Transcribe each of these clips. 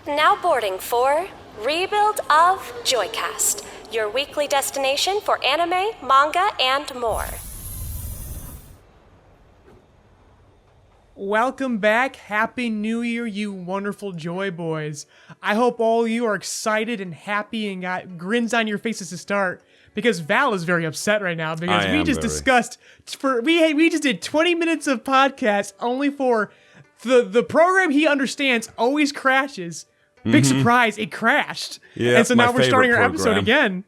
Now boarding for Rebuild of Joycast, your weekly destination for anime, manga, and more. Welcome back. Happy New Year, you wonderful Joy Boys. I hope all of you are excited and happy and got grins on your faces to start. Because Val is very upset right now because we just did 20 minutes of podcast only for the program he understands always crashes. Big surprise, it crashed. Yeah, and so now we're starting our episode again.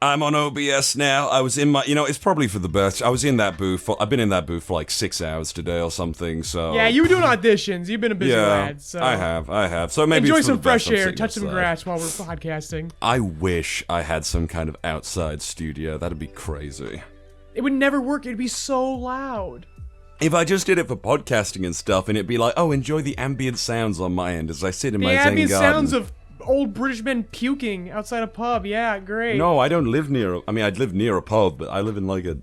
I'm on OBS now. I was in my, it's probably for the best. I was in that booth. I've been in that booth for like 6 hours today or something. So yeah, you were doing auditions. You've been a busy lad. So I have. So maybe enjoy it's for some the best. fresh air, touch some grass while we're podcasting. I wish I had some kind of outside studio. That'd be crazy. It would never work. It'd be so loud. If I just did it for podcasting and stuff, and it'd be like, oh, enjoy the ambient sounds on my end as I sit in my Zen garden. The ambient sounds of old British men puking outside a pub. Yeah, great. No, I don't live near. I'd live near a pub, but I live in like a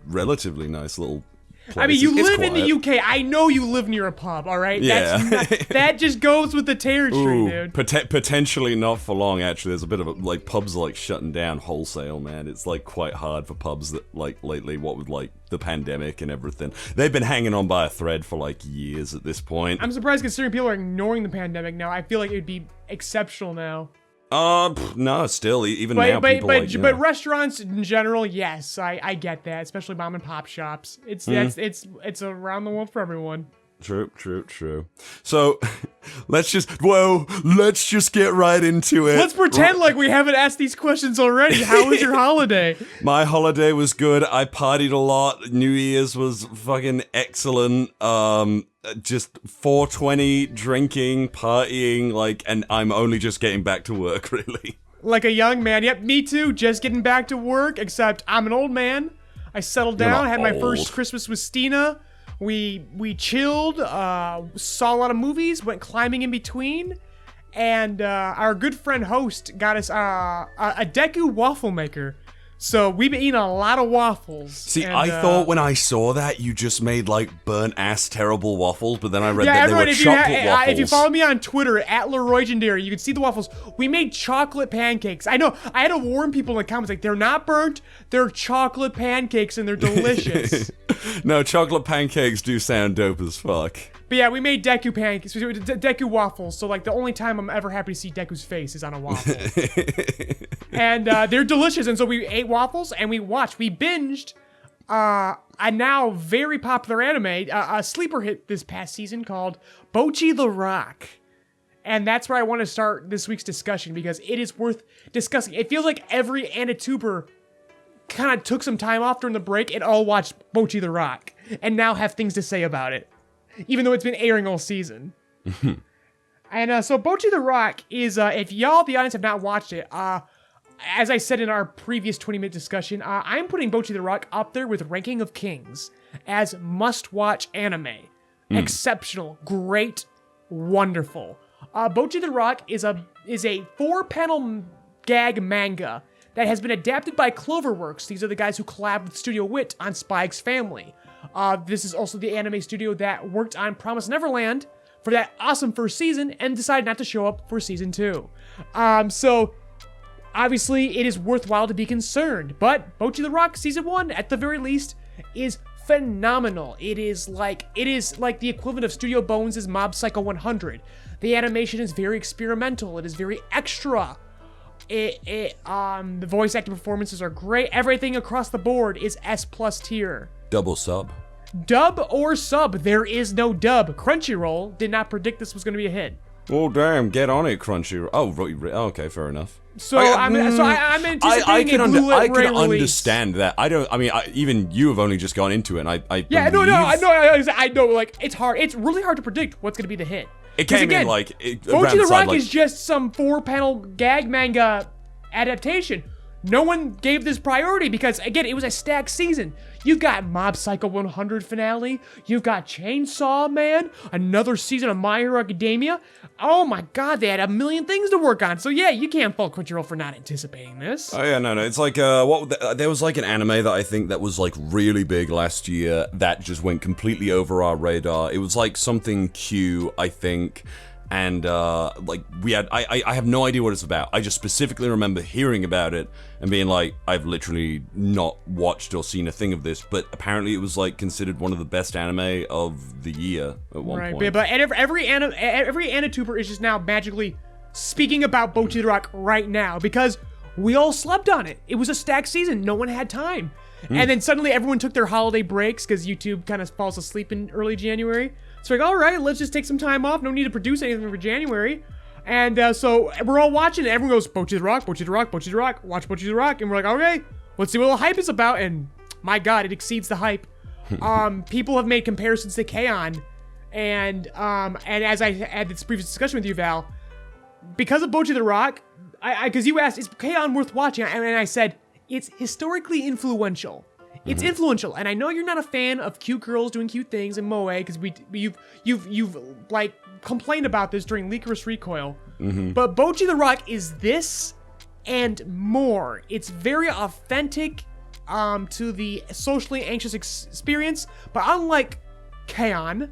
relatively nice little place. I mean, you live in the UK. I know you live near a pub, all right? Yeah. That just goes with the territory, dude. Potentially not for long, actually. There's a bit of pubs are shutting down wholesale, man. It's quite hard for pubs that lately, what with the pandemic and everything. They've been hanging on by a thread for years at this point. I'm surprised considering people are ignoring the pandemic now. I feel like it'd be exceptional now. No, still, even now, people but restaurants in general, yes, I get that, especially mom and pop shops. It's around the world for everyone. True. So, let's just get right into it. Let's pretend like we haven't asked these questions already. How was your holiday? My holiday was good. I partied a lot. New Year's was fucking excellent. Just 420, drinking, partying, and I'm only just getting back to work, really. Like a young man. Yep, me too. Just getting back to work, except I'm an old man. I settled down, had my first Christmas with Steena. We chilled, saw a lot of movies, went climbing in between, and our good friend host got us a Deku waffle maker. So we've been eating a lot of waffles. See, I thought when I saw that you just made burnt ass terrible waffles, but then I read that they were chocolate waffles. If you follow me on Twitter at LeRoy, you can see the waffles. We made chocolate pancakes. I know, I had to warn people in the comments, they're not burnt, they're chocolate pancakes and they're delicious. No, chocolate pancakes do sound dope as fuck. But yeah, we made Deku pancakes, Deku waffles, so the only time I'm ever happy to see Deku's face is on a waffle. And they're delicious, and so we ate waffles, and we binged a now very popular anime, a sleeper hit this past season called Bocchi the Rock. And that's where I want to start this week's discussion, because it is worth discussing. It feels like every Anituber kind of took some time off during the break and all watched Bocchi the Rock, and now have things to say about it. Even though it's been airing all season. And so Bocchi the Rock is, if y'all, the audience, have not watched it, as I said in our previous 20-minute discussion, I'm putting Bocchi the Rock up there with Ranking of Kings as must-watch anime. Exceptional, great, wonderful. Bocchi the Rock is a 4-panel gag manga that has been adapted by Cloverworks. These are the guys who collabed with Studio Wit on Spy X Family. This is also the anime studio that worked on Promised Neverland for that awesome first season and decided not to show up for season 2. So obviously it is worthwhile to be concerned, but Bocchi the Rock season 1, at the very least, is phenomenal. It is like the equivalent of Studio Bones' Mob Psycho 100. The animation is very experimental. It is very extra. The voice acting performances are great. Everything across the board is S+ tier. Double sub. Dub or sub, there is no dub. Crunchyroll did not predict this was going to be a hit. Oh damn, get on it, Crunchyroll. Oh, okay, fair enough. So I'm anticipating a Blu-ray I can release. understand that. Even you have only just gone into it, and I know. It's hard. It's really hard to predict what's going to be the hit. It came again, in Bocchi the Rock is just some 4-panel gag manga adaptation. No one gave this priority because, again, it was a stacked season. You've got Mob Psycho 100 finale. You've got Chainsaw Man, another season of My Hero Academia. Oh my god, they had a million things to work on. So yeah, you can't fault Crunchyroll for not anticipating this. Oh yeah, no. It's there was an anime that I think that was really big last year that just went completely over our radar. It was something Q, I think. And like we had, I have no idea what it's about. I just specifically remember hearing about it and being like, I've literally not watched or seen a thing of this, but apparently it was like considered one of the best anime of the year at one point. Right, but every Anituber is just now magically speaking about Bocchi the Rock right now because we all slept on it. It was a stacked season. No one had time. And then suddenly everyone took their holiday breaks because YouTube kind of falls asleep in early January. So like, all right, let's just take some time off. No need to produce anything for January. And so we're all watching it. Everyone goes, Bocchi the Rock, Bocchi the Rock, Bocchi the Rock, watch Bocchi the Rock. And we're like, okay, let's see what the hype is about. And my God, it exceeds the hype. People have made comparisons to K-On! And as I had this previous discussion with you, Val, because of Bocchi the Rock, because you asked, is K-On! Worth watching? And I said, it's historically influential. It's influential, and I know you're not a fan of cute girls doing cute things in moe, because you've like complained about this during Licorice Recoil. But Bocchi the Rock is this and more. It's very authentic to the socially anxious experience, but unlike K-On!,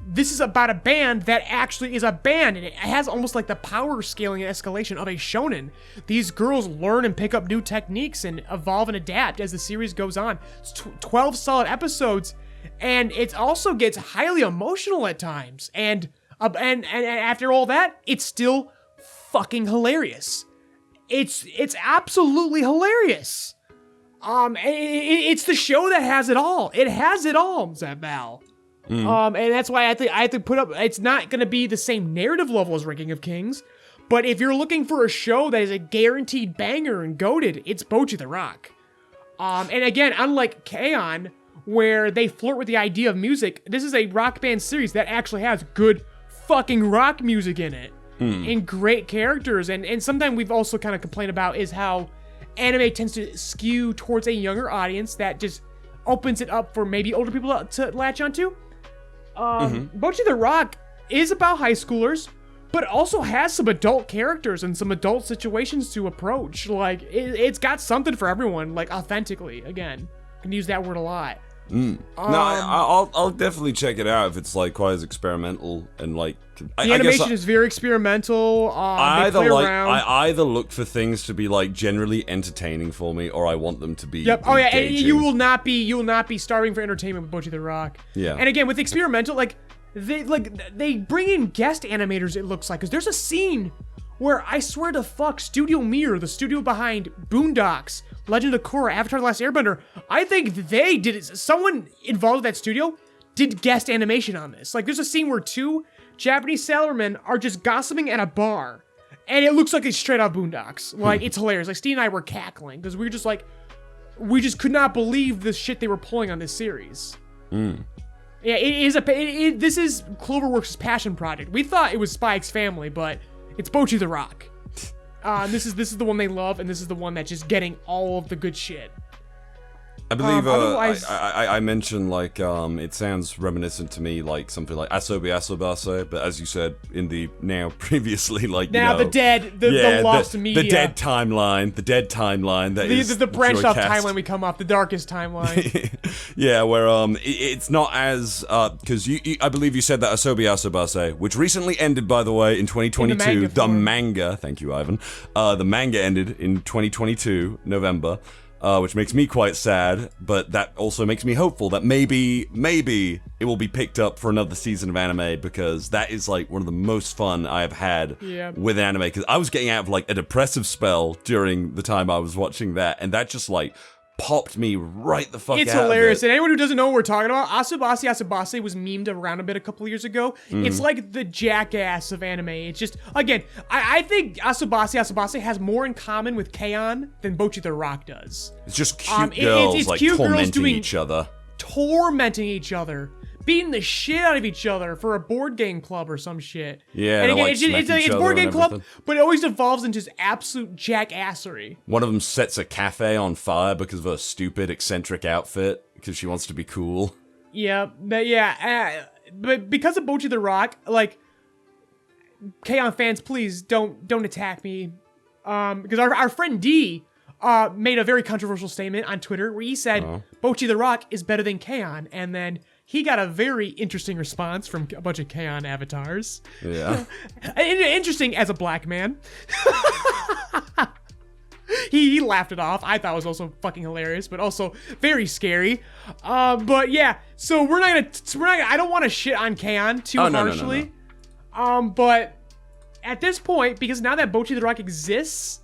this is about a band that actually is a band, and it has almost like the power scaling and escalation of a shonen. These girls learn and pick up new techniques and evolve and adapt as the series goes on. It's 12 solid episodes, and it also gets highly emotional at times. And after all that, it's still fucking hilarious. It's absolutely hilarious. It's the show that has it all. It has it all, Val. And that's why I have to put up, it's not going to be the same narrative level as Ranking of Kings, but if you're looking for a show that is a guaranteed banger and goated, it's Bocchi the Rock. And again, unlike K-On!, where they flirt with the idea of music, this is a rock band series that actually has good fucking rock music in it, and great characters, and sometimes we've also kind of complained about is how anime tends to skew towards a younger audience that just opens it up for maybe older people to latch onto. Bocchi the Rock is about high schoolers, but also has some adult characters and some adult situations to approach. Like, it's got something for everyone, like, authentically. Again, I can use that word a lot. No, I'll definitely check it out if it's like quite as experimental and like the animation is very experimental. I either look for things to be like generally entertaining for me, or I want them to be. Yep. Oh yeah, and you will not be starving for entertainment with Bocchi the Rock. Yeah. And again, with experimental, they bring in guest animators. It looks like, because there's a scene where I swear to fuck, Studio Mir, the studio behind Boondocks, Legend of Korra, Avatar: The Last Airbender, I think they did it. Someone involved with that studio did guest animation on this. Like, there's a scene where two Japanese sailormen are just gossiping at a bar, and it looks like it's straight out Boondocks. Like, it's hilarious. Like, Steena and I were cackling, because we were just like, we just could not believe the shit they were pulling on this series. Yeah, this is Cloverworks' passion project. We thought it was Spy X Family, but it's Bocchi the Rock. This is the one they love, and this is the one that's just getting all of the good shit. I believe I mentioned like it sounds reminiscent to me like something like Asobi Asobase, but as you said in the now previously like now the lost media, the dead timeline that is the branched off timeline we come off, the darkest timeline. Yeah, where it's not as because I believe you said that Asobi Asobase, which recently ended by the way in 2022. The manga, thank you Ivan. The manga ended in 2022 November. Which makes me quite sad, but that also makes me hopeful that maybe it will be picked up for another season of anime, because that is like one of the most fun I have had with anime, because I was getting out of like a depressive spell during the time I was watching that, and that just like popped me right the fuck out. It's hilarious. And anyone who doesn't know what we're talking about, Asobase was memed around a bit a couple years ago. It's like the jackass of anime. It's just, again, I think Asobase has more in common with K-On! Than Bocchi the Rock does. It's just cute girls it's like cute tormenting each other. Tormenting each other. Beating the shit out of each other for a board game club or some shit. Yeah, and again, like it's board game club, but it always evolves into just absolute jackassery. One of them sets a cafe on fire because of her stupid, eccentric outfit, because she wants to be cool. Yeah, but because of Bocchi the Rock, like, K-On! Fans, please don't attack me, because our friend D made a very controversial statement on Twitter where he said Bocchi the Rock is better than K-On!, and then he got a very interesting response from a bunch of K-On! avatars. Yeah. Interesting as a black man. He laughed it off. I thought it was also fucking hilarious, but also very scary. But yeah, so we're not gonna. I don't want to shit on K-On! Too harshly. No. But at this point, because now that Bocchi the Rock exists,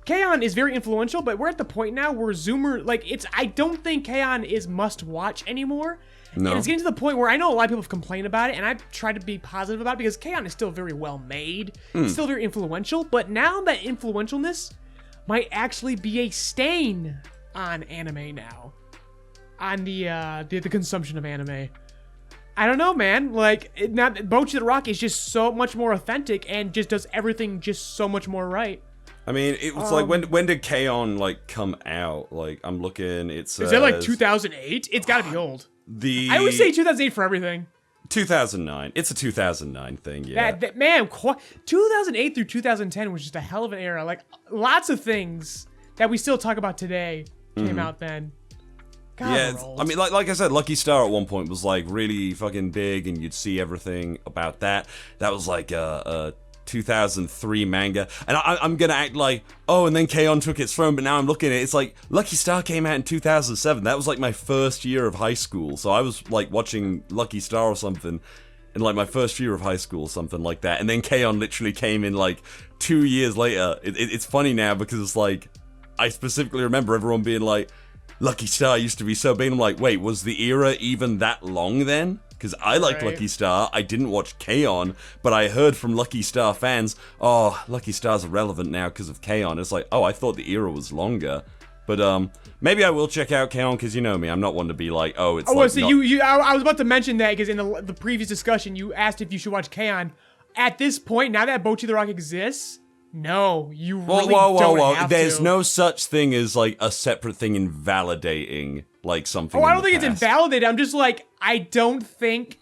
K-On! Is very influential. But we're at the point now where Zoomer, like, I don't think K-On! Is must watch anymore. No. And it's getting to the point where I know a lot of people have complained about it, and I've tried to be positive about it because K-On! Is still very well made. It's still very influential. But now that influentialness might actually be a stain on anime now. On the consumption of anime. I don't know, man. Like, Bocchi the Rock is just so much more authentic and just does everything just so much more right. I mean, it was like, when did K-On! Like, come out? Like, I'm looking, it's... Is that like 2008? It's gotta be old. I always say 2008 for everything. 2009. It's a 2009 thing, yeah. Man, 2008 through 2010 was just a hell of an era. Like, lots of things that we still talk about today came out then. God, yeah, I mean, like I said, Lucky Star at one point was, like, really fucking big, and you'd see everything about that. That was, like, a 2003 manga. And I'm gonna act like, oh, and then K-On! Took its throne, but now I'm looking at it, it's like, Lucky Star came out in 2007. That was, like, my first year of high school. So I was, like, watching Lucky Star or something in, like, my first year of high school or something like that. And then K-On! Literally came in, like, 2 years later. It's funny now because it's, like, I specifically remember everyone being like, Lucky Star used to be so big. I'm like, wait, was the era even that long then? Because I liked Lucky Star, I didn't watch K-On!, but I heard from Lucky Star fans, oh, Lucky Star's irrelevant now because of K-On!. It's like, oh, I thought the era was longer. But maybe I will check out K-On! Because you know me, I'm not one to be like, oh, it's like so I was about to mention that because in the previous discussion, you asked if you should watch K-On! At this point, now that Bocchi the Rock exists, no, you really don't have There's to. no such thing as, like, a separate thing invalidating, like, something. I don't think it's invalidated. I'm just like, I don't think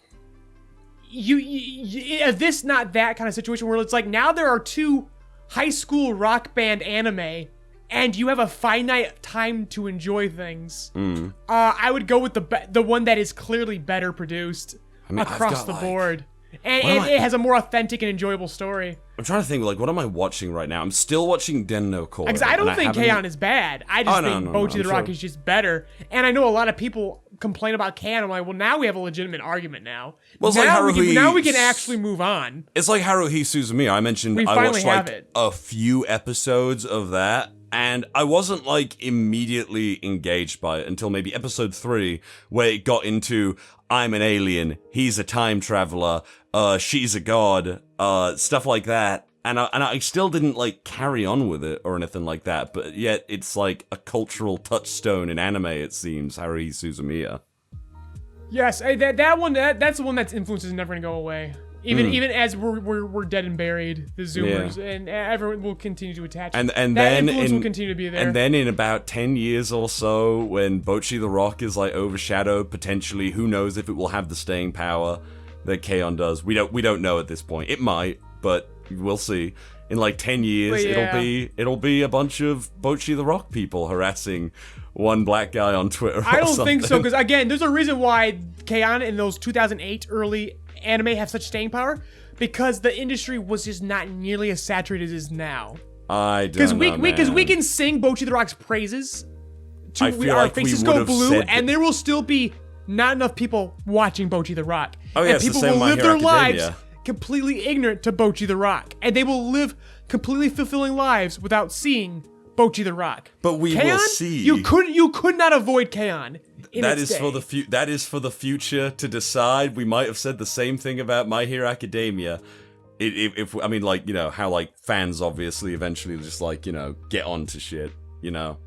this not that kind of situation where it's like, now there are two high school rock band anime and you have a finite time to enjoy things. I would go with the one that is clearly better produced across the board. And it has a more authentic and enjoyable story. I'm trying to think, like, what am I watching right now? I'm still watching Den no Koro. Because I don't think K-On! Is bad. I just think Bocchi the Rock is just better. And I know a lot of people complain about K-On! I'm like, well, now we have a legitimate argument now. Well, it's now, like Haruhi, now we can actually move on. It's like Haruhi Suzumiya. I mentioned I watched, like, a few episodes of that. And I wasn't, like, immediately engaged by it until maybe episode 3, where it got into, I'm an alien, he's a time traveler, she's a god, stuff like that. And I still didn't, like, carry on with it or anything like that, but yet it's, like, a cultural touchstone in anime, it seems, Haruhi Suzumiya. Yes, that's the one that's influence is never gonna go away. Even as we're dead and buried, the Zoomers and everyone will continue to attach. And that then influence will continue to be there. And then in about 10 years or so, when Bocchi the Rock is, like, overshadowed potentially, who knows if it will have the staying power that K-On! Does? We don't know at this point. It might, but we'll see. In, like, 10 years, it'll be a bunch of Bocchi the Rock people harassing one black guy on Twitter. I don't think so, because again, there's a reason why K-On! In those 2008 early anime have such staying power, because the industry was just not nearly as saturated as it is now. I don't know, Because we can sing Bocchi the Rock's praises to our faces go blue, and there will still be not enough people watching Bocchi the Rock. Oh, yeah, and people will live their lives completely ignorant to Bocchi the Rock, and they will live completely fulfilling lives without seeing Bocchi the Rock. But we will see. You could not avoid K-On! That is for the future to decide. We might have said the same thing about My Hero Academia. If I mean, like, you know, how, like, fans obviously eventually just, like, you know, get onto shit, you know.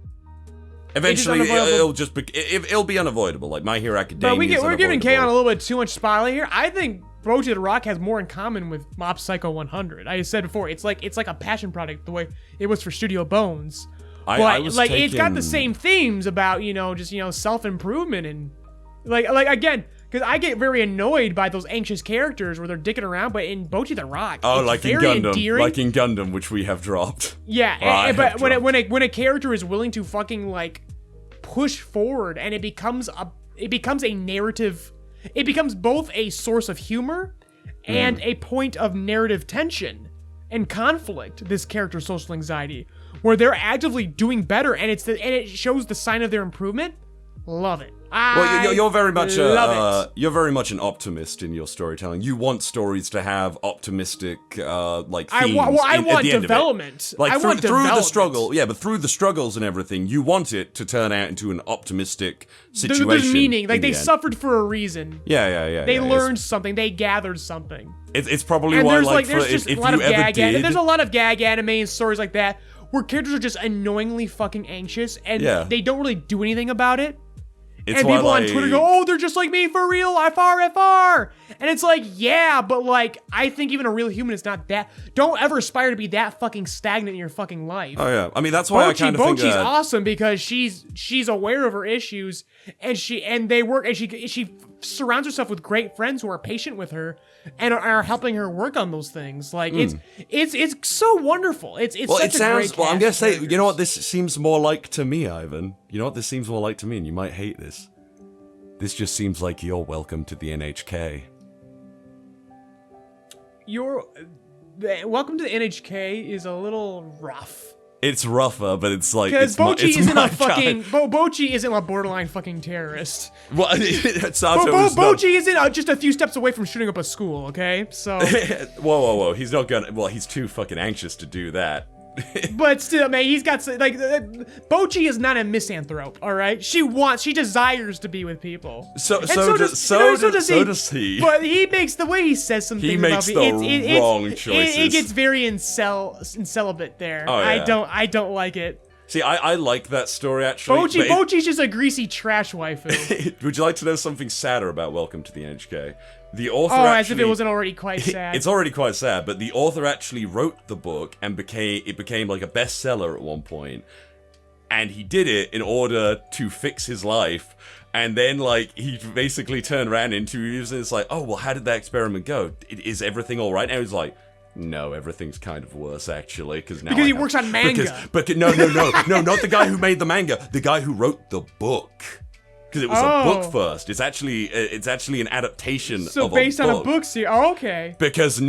Eventually, it'll be unavoidable. Like, My Hero Academia. But we're giving K-On! A little bit too much spotlight here. I think Bocchi the Rock has more in common with Mob Psycho 100. I said before, it's like a passion project the way it was for Studio Bones. It's got the same themes about, you know, just, you know, self-improvement and like again, because I get very annoyed by those anxious characters where they're dicking around, but in Bocchi the Rock, it's like very in Gundam, endearing. like in Gundam, which we have dropped. Yeah, but when a character is willing to fucking, like, push forward and it becomes a narrative it becomes both a source of humor and a point of narrative tension and conflict, this character's social anxiety, where they're actively doing better, and it shows the sign of their improvement. Love it. Well, you're very much love it. you're very much an optimist in your storytelling. You want stories to have optimistic like themes. I want at the end development. Of it. Like I want through the development. struggle, but through the struggles and everything, you want it to turn out into an optimistic situation. There's meaning. Like, in the they end. suffered for a reason. Yeah. They learned something. They gathered something. It's probably And why, there's if just you a lot of ever gag. did, There's a lot of gag anime and stories like that where characters are just annoyingly fucking anxious, and they don't really do anything about it. it's And why, people on Twitter go, "Oh, they're just like me for real, FR." And it's like, yeah, but like, I think even a real human is not that. Don't ever aspire to be that fucking stagnant in your fucking life. Oh yeah, I mean that's why I kind of think Bocchi's awesome because she's aware of her issues, and she surrounds herself with great friends who are patient with her and are helping her work on those things. Like it's so wonderful. It's well, such it sounds. a great Well, I'm cast gonna of say, you know characters. what this seems more like to me, Ivan. You know what this seems more like to me, and you might hate this. This just seems like you're welcome to the NHK. Welcome to the NHK is a little rough. It's rougher, but it's like Because it's my, Bocchi it's isn't my a fucking kind. Bocchi isn't a borderline fucking terrorist. Well, Sato is not. Bocchi isn't just a few steps away from shooting up a school. Okay, so Whoa! He's not gonna. Well, he's too fucking anxious to do that. but still, man, he's got like Bocchi is not a misanthrope. All right, she desires to be with people. So does he. But he makes the way he says some He things makes about the wrong choices. It gets very celibate there. Oh, yeah. I don't like it. See, I like that story actually. Bocchi's just a greasy trash waifu. Would you like to know something sadder about Welcome to the NHK? The author As if it wasn't already quite sad. It's already quite sad, but the author actually wrote the book and became like a bestseller at one point. And he did it in order to fix his life. And then, like, he basically turned around in 2 years and it's like, oh, well, how did that experiment go? Is everything all right? And he's like, no, everything's kind of worse, actually, because he works on manga. No, not the guy who made the manga. The guy who wrote the book. Because it was a book first. It's actually an adaptation of a book. So based on a book series. Oh, okay. Because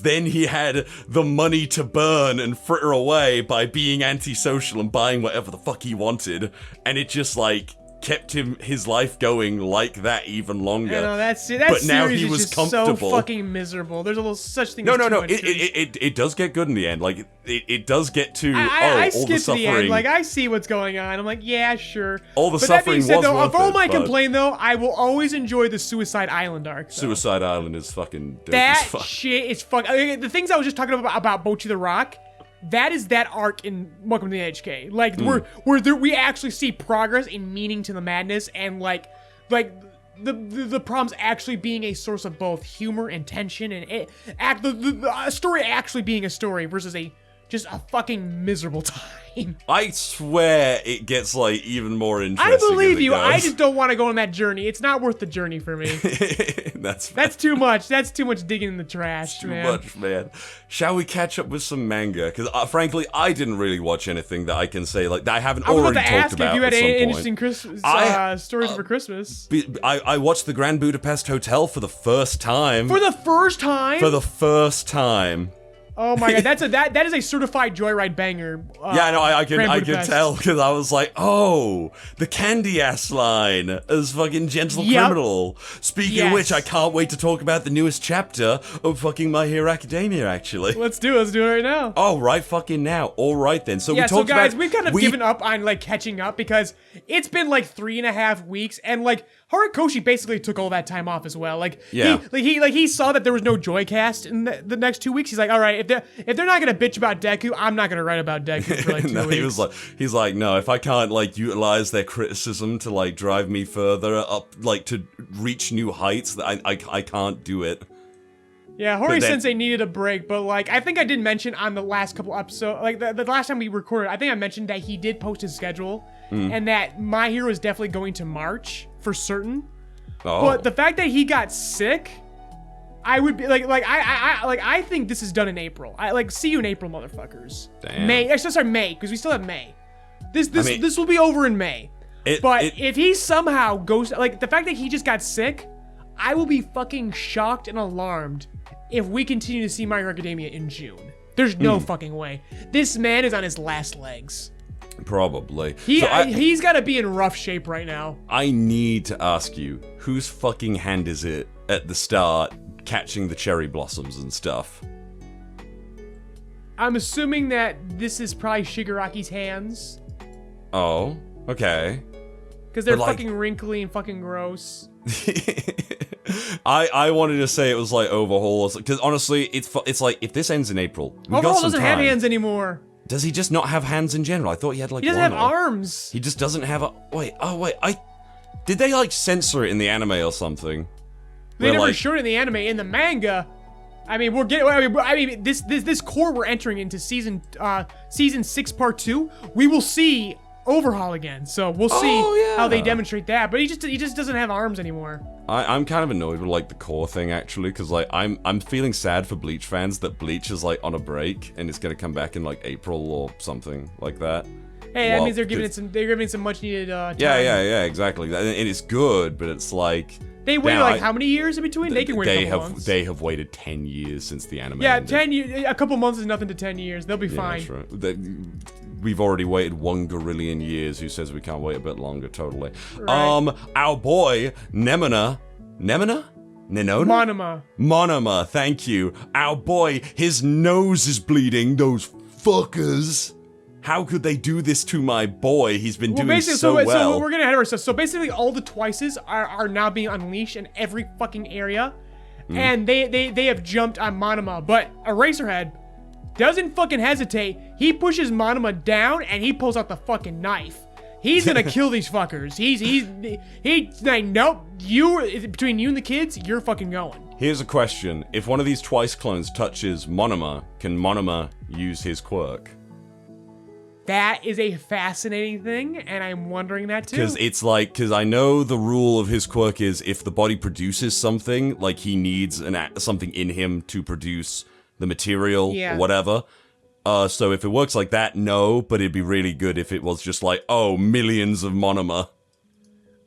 then he had the money to burn and fritter away by being antisocial and buying whatever the fuck he wanted, and it just like kept his life going like that even longer. I know, that but now series he is was just comfortable. so fucking miserable. There's a little such thing. No. as too much It does get good in the end. Like it does get to I all skip the to suffering. the end. Like, I see what's going on. I'm like, yeah, sure. All the but suffering that being said, was though, worth for all it, my but- complaint though, I will always enjoy the Suicide Island arc. Though. Suicide Island is fucking dope That as fuck. shit is fuck. I mean, the things I was just talking about Bocchi the Rock. That is that arc in Welcome to the HK. Like we actually see progress in meaning to the madness, and like the problems actually being a source of both humor and tension, and the story actually being a story versus just a fucking miserable time. I swear it gets like even more interesting. I believe as it you. goes. I just don't want to go on that journey. It's not worth the journey for me. That's too much. That's too much digging in the trash, too man. much, man. Shall we catch up with some manga? Because frankly, I didn't really watch anything that I can say like that I haven't I was already about to talked ask about. if you had at some any point. interesting Christmas stories for Christmas. I watched the Grand Budapest Hotel for the first time. For the first time? For the first time. Oh my god, that is a certified JoyRide banger. Yeah, no, I can Budapest. tell because I was like, oh, the candy ass line as fucking gentle criminal. Speaking of which, I can't wait to talk about the newest chapter of fucking My Hero Academia. Actually, let's do it right now. Oh, right, fucking now. All right then. So we talked so guys, about, we've kind of given up on like catching up because it's been like 3.5 weeks, and like Horikoshi basically took all that time off as well. Like he saw that there was no Joycast in the next 2 weeks. He's like, all right, if they're not gonna bitch about Deku, I'm not gonna write about Deku for like 2 weeks. He's like, no, if I can't like utilize their criticism to like drive me further up, like to reach new heights, I can't do it. Yeah, Hori Sensei needed a break, but like I think I did mention on the last couple episodes, like the last time we recorded, I think I mentioned that he did post his schedule and that My Hero is definitely going to March for certain. Oh. But the fact that he got sick, I would be I think this is done in April. See you in April, motherfuckers. Damn. May, because we still have May. This will be over in May. If he somehow goes, like the fact that he just got sick, I will be fucking shocked and alarmed if we continue to see My Hero Academia in June. There's no fucking way. This man is on his last legs. Probably. He's got to be in rough shape right now. I need to ask you, whose fucking hand is it at the start catching the cherry blossoms and stuff? I'm assuming that this is probably Shigaraki's hands. Oh, okay. Because they're fucking wrinkly and fucking gross. I wanted to say it was like Overhaul, because honestly, it's like, if this ends in April, Overhaul doesn't have hands anymore. Does he just not have hands in general? I thought he had like He doesn't have arms. He just doesn't have a... Wait, did they like censor it in the anime or something? They never showed it in the anime. In the manga, I mean, this core we're entering into season 6 part 2, we will see Overhaul again. So we'll see how they demonstrate that. But he just doesn't have arms anymore. I'm kind of annoyed with like the core thing actually, because like I'm feeling sad for Bleach fans that Bleach is like on a break and it's gonna come back in like April or something like that. Hey, that means they're giving it some much needed time. Yeah, exactly. And it's good, but it's like they waited like how many years in between? They can wait a couple months. They have waited 10 years since the anime. Yeah, ended. 10 years. A couple months is nothing to 10 years. They'll be fine. That's right. We've already waited 1 gorillion years. Who says we can't wait a bit longer? Totally. Right. Our boy Nemona. Monoma, thank you. Our boy, his nose is bleeding. Those fuckers. How could they do this to my boy? He's been doing so well. So we're getting ahead of ourselves. So basically, all the Twices are now being unleashed in every fucking area, and they have jumped on Monoma. But Eraserhead doesn't fucking hesitate. He pushes Monoma down, and he pulls out the fucking knife. He's gonna kill these fuckers. He's like, nope. Between you and the kids, you're fucking going. Here's a question: if one of these Twice clones touches Monoma, can Monoma use his quirk? That is a fascinating thing, and I'm wondering that too. Because I know the rule of his quirk is if the body produces something, like he needs something in him to produce the material or whatever. So if it works like that, no, but it'd be really good if it was just like, oh, millions of Monoma.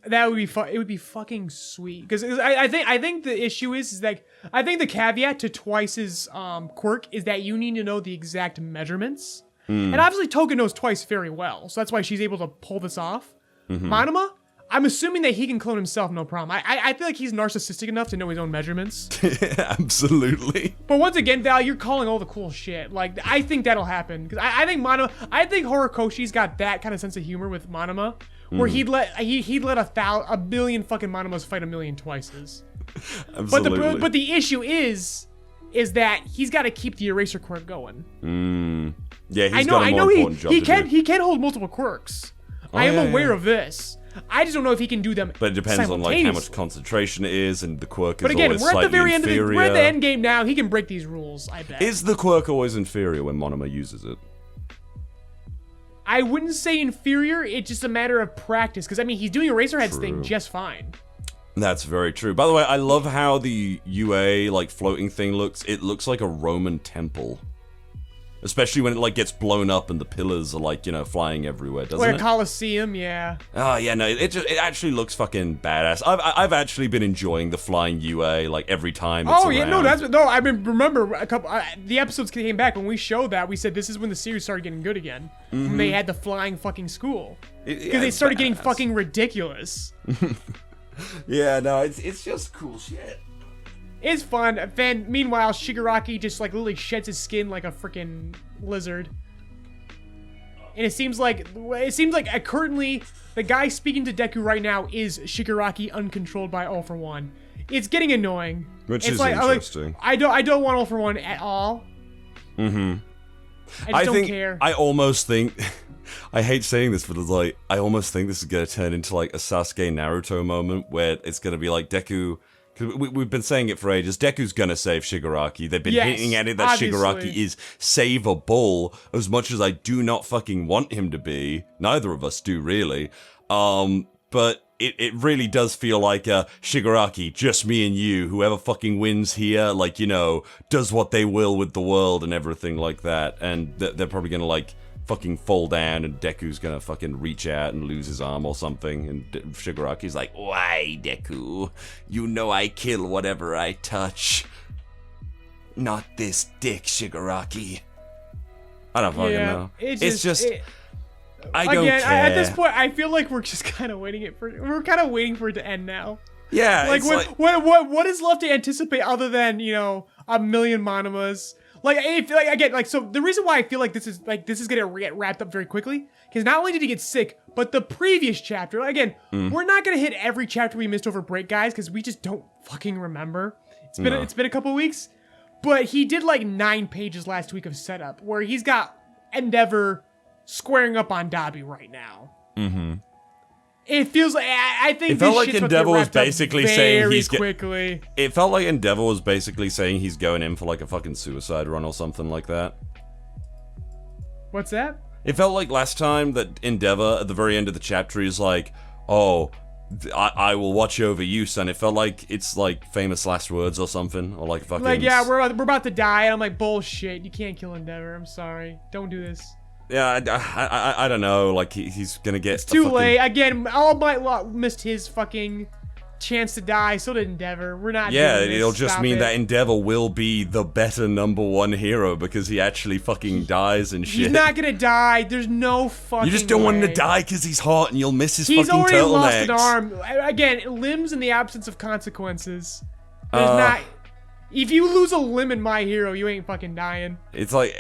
That would be it would be fucking sweet. Because I think the issue is that I think the caveat to Twice's quirk is that you need to know the exact measurements. And obviously Toga knows Twice very well, so that's why she's able to pull this off. Monoma, I'm assuming that he can clone himself, no problem. I feel like he's narcissistic enough to know his own measurements. Absolutely. But once again, Val, you're calling all the cool shit. Like, I think that'll happen. Because I think Horikoshi's got that kind of sense of humor with Monoma, where he'd let a billion fucking Monomas fight a million Twices. Absolutely. But the issue is that he's got to keep the eraser quirk going. Yeah, he's got a more important job to do. He can hold multiple quirks. I am aware of this. I just don't know if he can do them. But it depends on like how much concentration it is, and the quirk is always we're at slightly the very inferior. we're at the end game now. He can break these rules, I bet. Is the quirk always inferior when Monoma uses it? I wouldn't say inferior. It's just a matter of practice. Because I mean, he's doing Eraserhead's thing just fine. That's very true. By the way, I love how the UA like floating thing looks. It looks like a Roman temple. Especially when it like gets blown up and the pillars are like, you know, flying everywhere, doesn't it? Like a Colosseum, yeah. Oh yeah, no, it actually looks fucking badass. I've actually been enjoying the flying UA like every time it's around. I mean, remember a couple the episodes came back when we showed that we said this is when the series started getting good again. When they had the flying fucking school. Because they started getting fucking ridiculous. Yeah, no, it's just cool shit. It's fun. Then, meanwhile, Shigaraki just like literally sheds his skin like a freaking lizard. And it seems like currently the guy speaking to Deku right now is Shigaraki uncontrolled by All for One. It's getting annoying. Which is interesting. I don't want All for One at all. I just don't care. I almost think I hate saying this, but it's like I almost think this is gonna turn into like a Sasuke Naruto moment where it's gonna be like Deku. We've been saying it for ages. Deku's gonna save Shigaraki. They've been hinting at it that obviously Shigaraki is savable, as much as I do not fucking want him to be. Neither of us do, really. But it really does feel like Shigaraki, just me and you, whoever fucking wins here, like, you know, does what they will with the world and everything like that. And they're probably gonna, like, fucking fall down and Deku's gonna fucking reach out and lose his arm or something, and Shigaraki's like, why, Deku? You know I kill whatever I touch. Not this dick, Shigaraki. I don't fucking know. It's just I don't care. At this point, I feel like we're just kind of waiting for it to end now. Yeah, like what is left to anticipate other than, you know, a million monomas? So the reason why I feel like this is gonna get wrapped up very quickly, because not only did he get sick, but the previous chapter, again, we're not gonna hit every chapter we missed over break, guys, because we just don't fucking remember. It's been a couple weeks, but he did like 9 pages last week of setup, where he's got Endeavor squaring up on Dabi right now. Mm-hmm. It feels like I think it felt like Endeavor was basically saying he's quickly. It felt like Endeavor was basically saying he's going in for like a fucking suicide run or something like that. What's that? It felt like last time that Endeavor at the very end of the chapter is like, "Oh, I will watch over you, son." It felt like it's like famous last words or something, or like fucking. Like, yeah, we're about to die, and I'm like, bullshit. You can't kill Endeavor. I'm sorry. Don't do this. Yeah, I don't know. Like he's gonna get. It's too late. Again, All Might missed his fucking chance to die. So did Endeavor. We're not. Yeah, doing this. it'll just Stop mean it. that Endeavor will be the better #1 hero because he actually fucking dies and shit. He's not gonna die. There's no fucking. You just don't want him to way. die because he's hot and you'll miss his He's fucking already lost turtlenecks. an arm. Again, limbs in the absence of consequences. There's not. If you lose a limb in My Hero, you ain't fucking dying. It's like,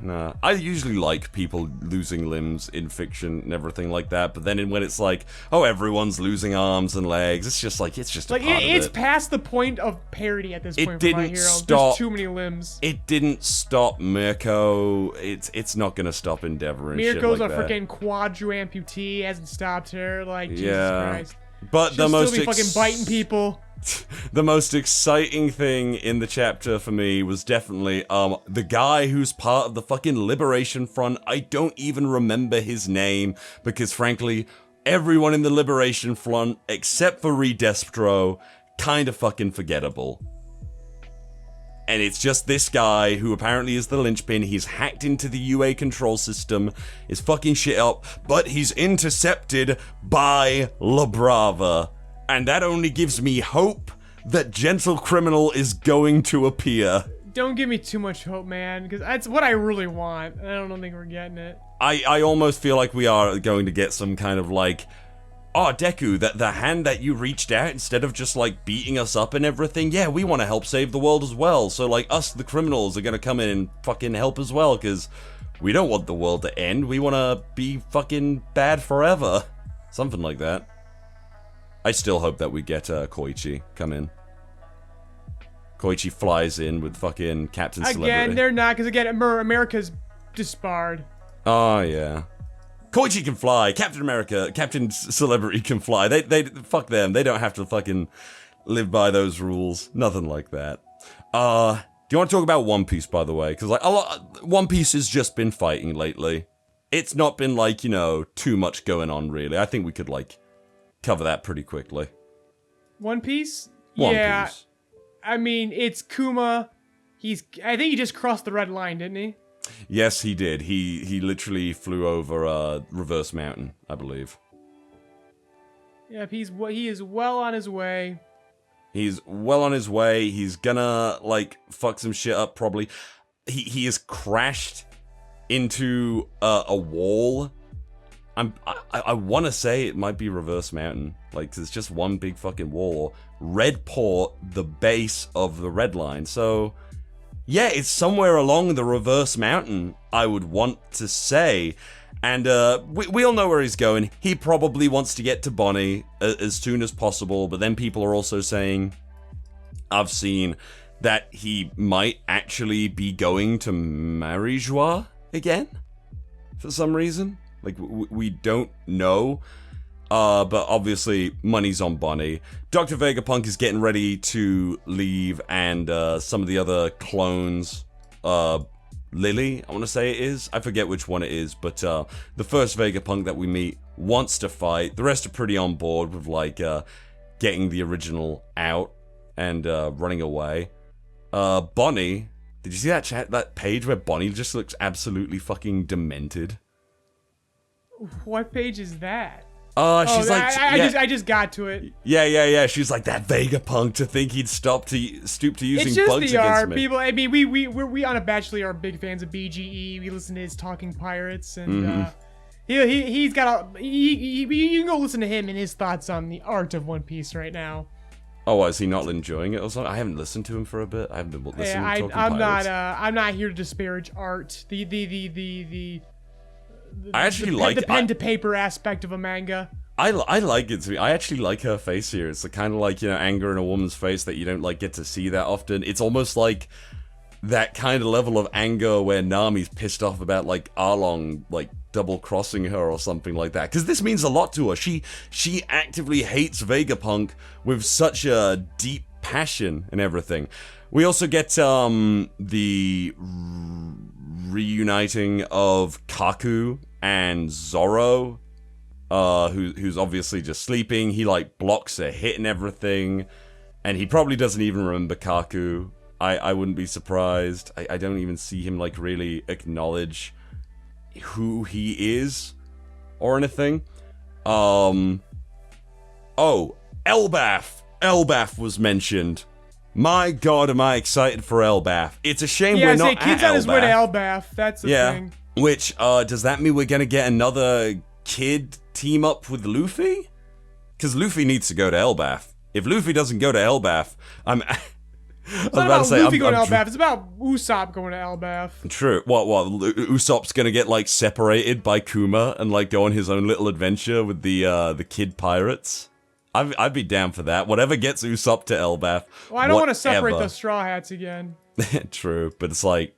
no. I usually like people losing limbs in fiction and everything like that, but then when it's like, oh, everyone's losing arms and legs, it's just like, it's just a part of it's it. past the point of parody at this point for My Hero. Stop. There's too many limbs. It didn't stop Mirko. It's not gonna stop Endeavor and Mirko's shit like that. a freaking quadru amputee, hasn't stopped her. Like, Jesus Christ. But She'll still be fucking biting people. The most exciting thing in the chapter for me was definitely the guy who's part of the fucking Liberation Front. I don't even remember his name because frankly, everyone in the Liberation Front except for Redespro kind of fucking forgettable. And it's just this guy who apparently is the linchpin. He's hacked into the UA control system, is fucking shit up, but he's intercepted by La Brava. And that only gives me hope that Gentle Criminal is going to appear. Don't give me too much hope, man, because that's what I really want. I don't think we're getting it. I almost feel like we are going to get some kind of like, oh, Deku, that the hand that you reached out instead of just like beating us up and everything, yeah, we want to help save the world as well. So like us, the criminals, are going to come in and fucking help as well, because we don't want the world to end. We want to be fucking bad forever. Something like that. I still hope that we get Koichi come in. Koichi flies in with fucking Captain Celebrity. Again, they're not, because again, America's disbarred. Oh, yeah. Koichi can fly. Captain America, Captain Celebrity can fly. They fuck them. They don't have to fucking live by those rules. Nothing like that. Do you want to talk about One Piece, by the way? Because like One Piece has just been fighting lately. It's not been like, you know, too much going on really. I think we could like cover that pretty quickly. One Piece? One yeah. Piece. I mean, it's Kuma. I think he just crossed the red line, didn't he? Yes, he did. He literally flew over Reverse Mountain, I believe. Yep, he is well on his way. He's well on his way. He's gonna like fuck some shit up probably. He has crashed into a wall. I want to say it might be Reverse Mountain, like 'cause it's just one big fucking wall. Red Port, the base of the Red Line. So yeah, it's somewhere along the Reverse Mountain, I would want to say. And we all know where he's going. He probably wants to get to Bonnie as soon as possible, but then people are also saying, I've seen that he might actually be going to MerryBowTie again for some reason. Like, we don't know. But obviously, money's on Bonnie. Dr. Vegapunk is getting ready to leave, and some of the other clones, Lily, I want to say it is. I forget which one it is, but the first Vegapunk that we meet wants to fight. The rest are pretty on board with, like, getting the original out and running away. Bonnie Did you see that page where Bonnie just looks absolutely fucking demented? What page is that? She's like, I just got to it. Yeah. She's like, that Vegapunk to think he'd stoop to using it's just bugs the against art. me. People, I mean, we unabashedly are big fans of BGE. We listen to his Talking Pirates, and he's got you can go listen to him and his thoughts on the art of One Piece right now. Oh, is he not enjoying it or something? I haven't listened to him for a bit. I haven't been listening to Talking Pirates. I'm not here to disparage art. I actually like the pen to paper aspect of a manga. I like it. I actually like her face here. It's the kind of like, you know, anger in a woman's face that you don't like get to see that often. It's almost like that kind of level of anger where Nami's pissed off about like Arlong like double crossing her or something like that. Because this means a lot to her. She actively hates Vegapunk with such a deep passion and everything. We also get the reuniting of Kaku and Zoro, who's obviously just sleeping. He like blocks a hit and everything, and he probably doesn't even remember Kaku. I wouldn't be surprised. I don't even see him like really acknowledge who he is or anything. Oh, Elbaf was mentioned. My God, am I excited for Elbaf. It's a shame we're not at Elbaf. Kid's on his way to Elbaf. That's the thing. Which, does that mean we're gonna get another kid team up with Luffy? Because Luffy needs to go to Elbaf. If Luffy doesn't go to Elbaf, It's not about Luffy going to Elbaf. It's about Usopp going to Elbaf. True. What? Usopp's gonna get like separated by Kuma and like go on his own little adventure with the kid pirates. I'd be down for that. Whatever gets Usopp to Elbaf. Well, I don't want to separate the Straw Hats again. True, but it's like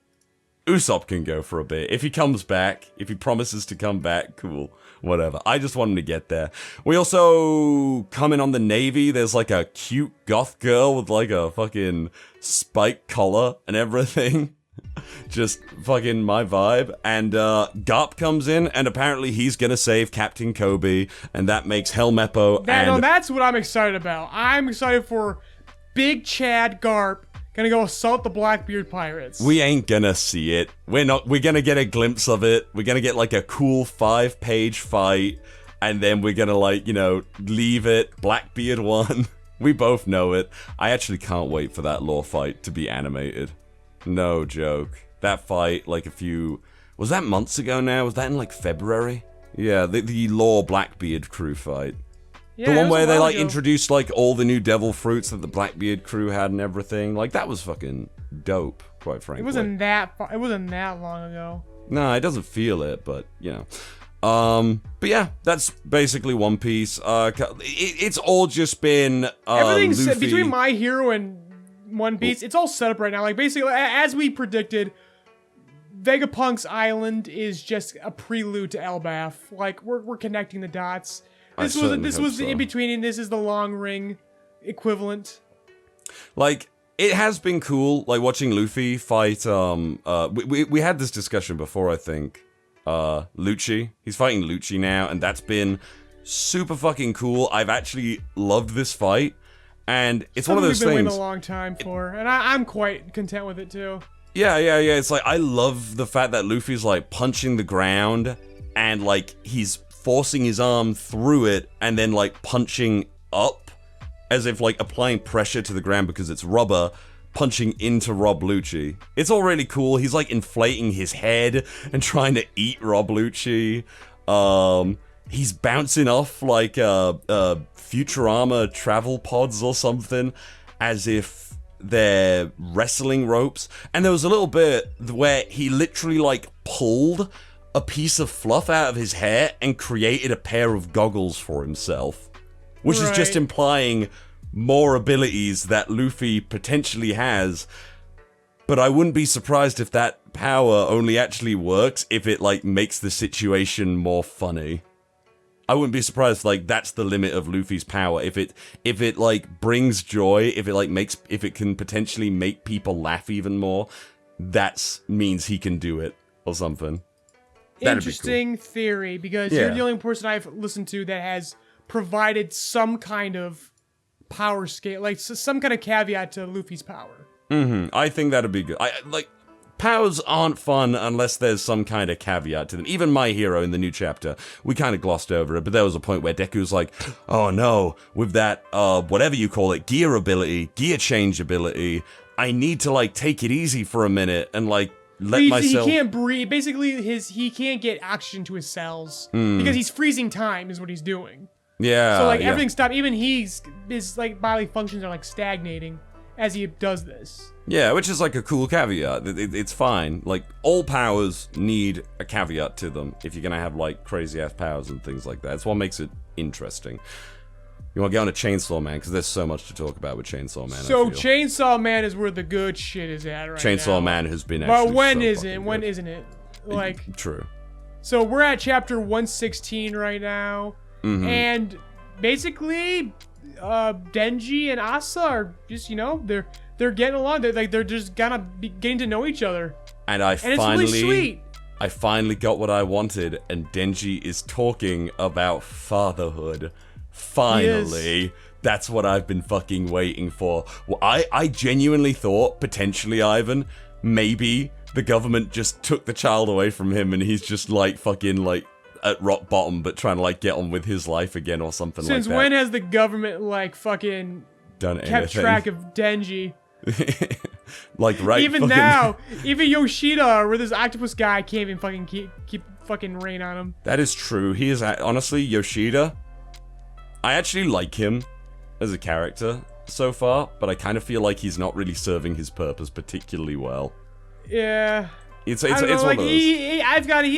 Usopp can go for a bit. If he comes back, if he promises to come back, cool. Whatever. I just want him to get there. We also come in on the Navy. There's like a cute goth girl with like a fucking spike collar and everything. Just fucking my vibe. And Garp comes in, and apparently he's gonna save Captain Kobe, and that makes Helmeppo that's what I'm excited about. I'm excited for Big Chad Garp gonna go assault the Blackbeard pirates. We ain't gonna see it. We're gonna get a glimpse of it. We're gonna get like a cool 5-page fight, and then we're gonna like, you know, leave it. Blackbeard won. We both know it. I actually can't wait for that lore fight to be animated. No joke. That fight, like was that months ago now? Was that in like February? Yeah, the lore Blackbeard crew fight. Yeah, the one where they like ago. introduced like all the new devil fruits that the Blackbeard crew had and everything. Like that was fucking dope, quite frankly. It wasn't that long ago. No, it doesn't feel it, but you know. But yeah, that's basically One Piece. It's all just been everything's Luffy. Between My Hero and One Piece. It's all set up right now. Like basically, as we predicted, Vegapunk's island is just a prelude to Elbaf. Like we're connecting the dots. This was the in between, and this is the Long Ring equivalent. Like it has been cool, like watching Luffy fight. We had this discussion before, I think. Lucci. He's fighting Lucci now, and that's been super fucking cool. I've actually loved this fight, and it's one of those things we've been things. waiting a long time for, and I'm quite content with it too. Yeah. It's like I love the fact that Luffy's like punching the ground, and like he's forcing his arm through it, and then like punching up, as if like applying pressure to the ground because it's rubber. Punching into Rob Lucci. It's all really cool. He's like inflating his head and trying to eat Rob Lucci. He's bouncing off like Futurama travel pods or something, as if they're wrestling ropes. And there was a little bit where he literally like pulled a piece of fluff out of his hair and created a pair of goggles for himself, which is just implying more abilities that Luffy potentially has. But I wouldn't be surprised if that power only actually works if it like makes the situation more funny. I wouldn't be surprised like that's the limit of Luffy's power. If it like brings joy, if it can potentially make people laugh even more, that means he can do it or something. Interesting theory, because you're the only person I've listened to that has provided some kind of power scale, like some kind of caveat to Luffy's power. I think that'd be good. powers aren't fun unless there's some kind of caveat to them. Even My Hero in the new chapter, we kind of glossed over it, but there was a point where Deku's like, oh no, with that, whatever you call it, gear ability, gear change ability, I need to, like, take it easy for a minute and, like, let myself... He can't breathe. Basically, he can't get oxygen to his cells because he's freezing time is what he's doing. Yeah. So, like, everything stopped. Even his, like, bodily functions are, like, stagnating as he does this. Yeah, which is like a cool caveat. It's fine. Like, all powers need a caveat to them if you're gonna have, like, crazy-ass powers and things like that. That's what makes it interesting. You want to get on to Chainsaw Man, because there's so much to talk about with Chainsaw Man, So, I feel. Chainsaw Man is where the good shit is at right now. Chainsaw Man has been actually But when so is fucking it? When good. isn't it? Like... True. So, we're at chapter 116 right now. And, basically, Denji and Asa are just, you know, they're getting along. They're just gonna be getting to know each other. And it's really sweet. I finally got what I wanted, and Denji is talking about fatherhood. Finally. That's what I've been fucking waiting for. Well, I genuinely thought, potentially, Ivan, maybe the government just took the child away from him and he's just, like, fucking, like, at rock bottom, but trying to, like, get on with his life again or something like that. Since when has the government, like, fucking done kept anything? track of Denji? Like, right? Even fucking... now, even Yoshida or this octopus guy can't even fucking keep fucking rein on him. That is true. He is, honestly, Yoshida, I actually like him as a character so far, but I kind of feel like he's not really serving his purpose particularly well. Yeah. It's I don't know, one like, of those.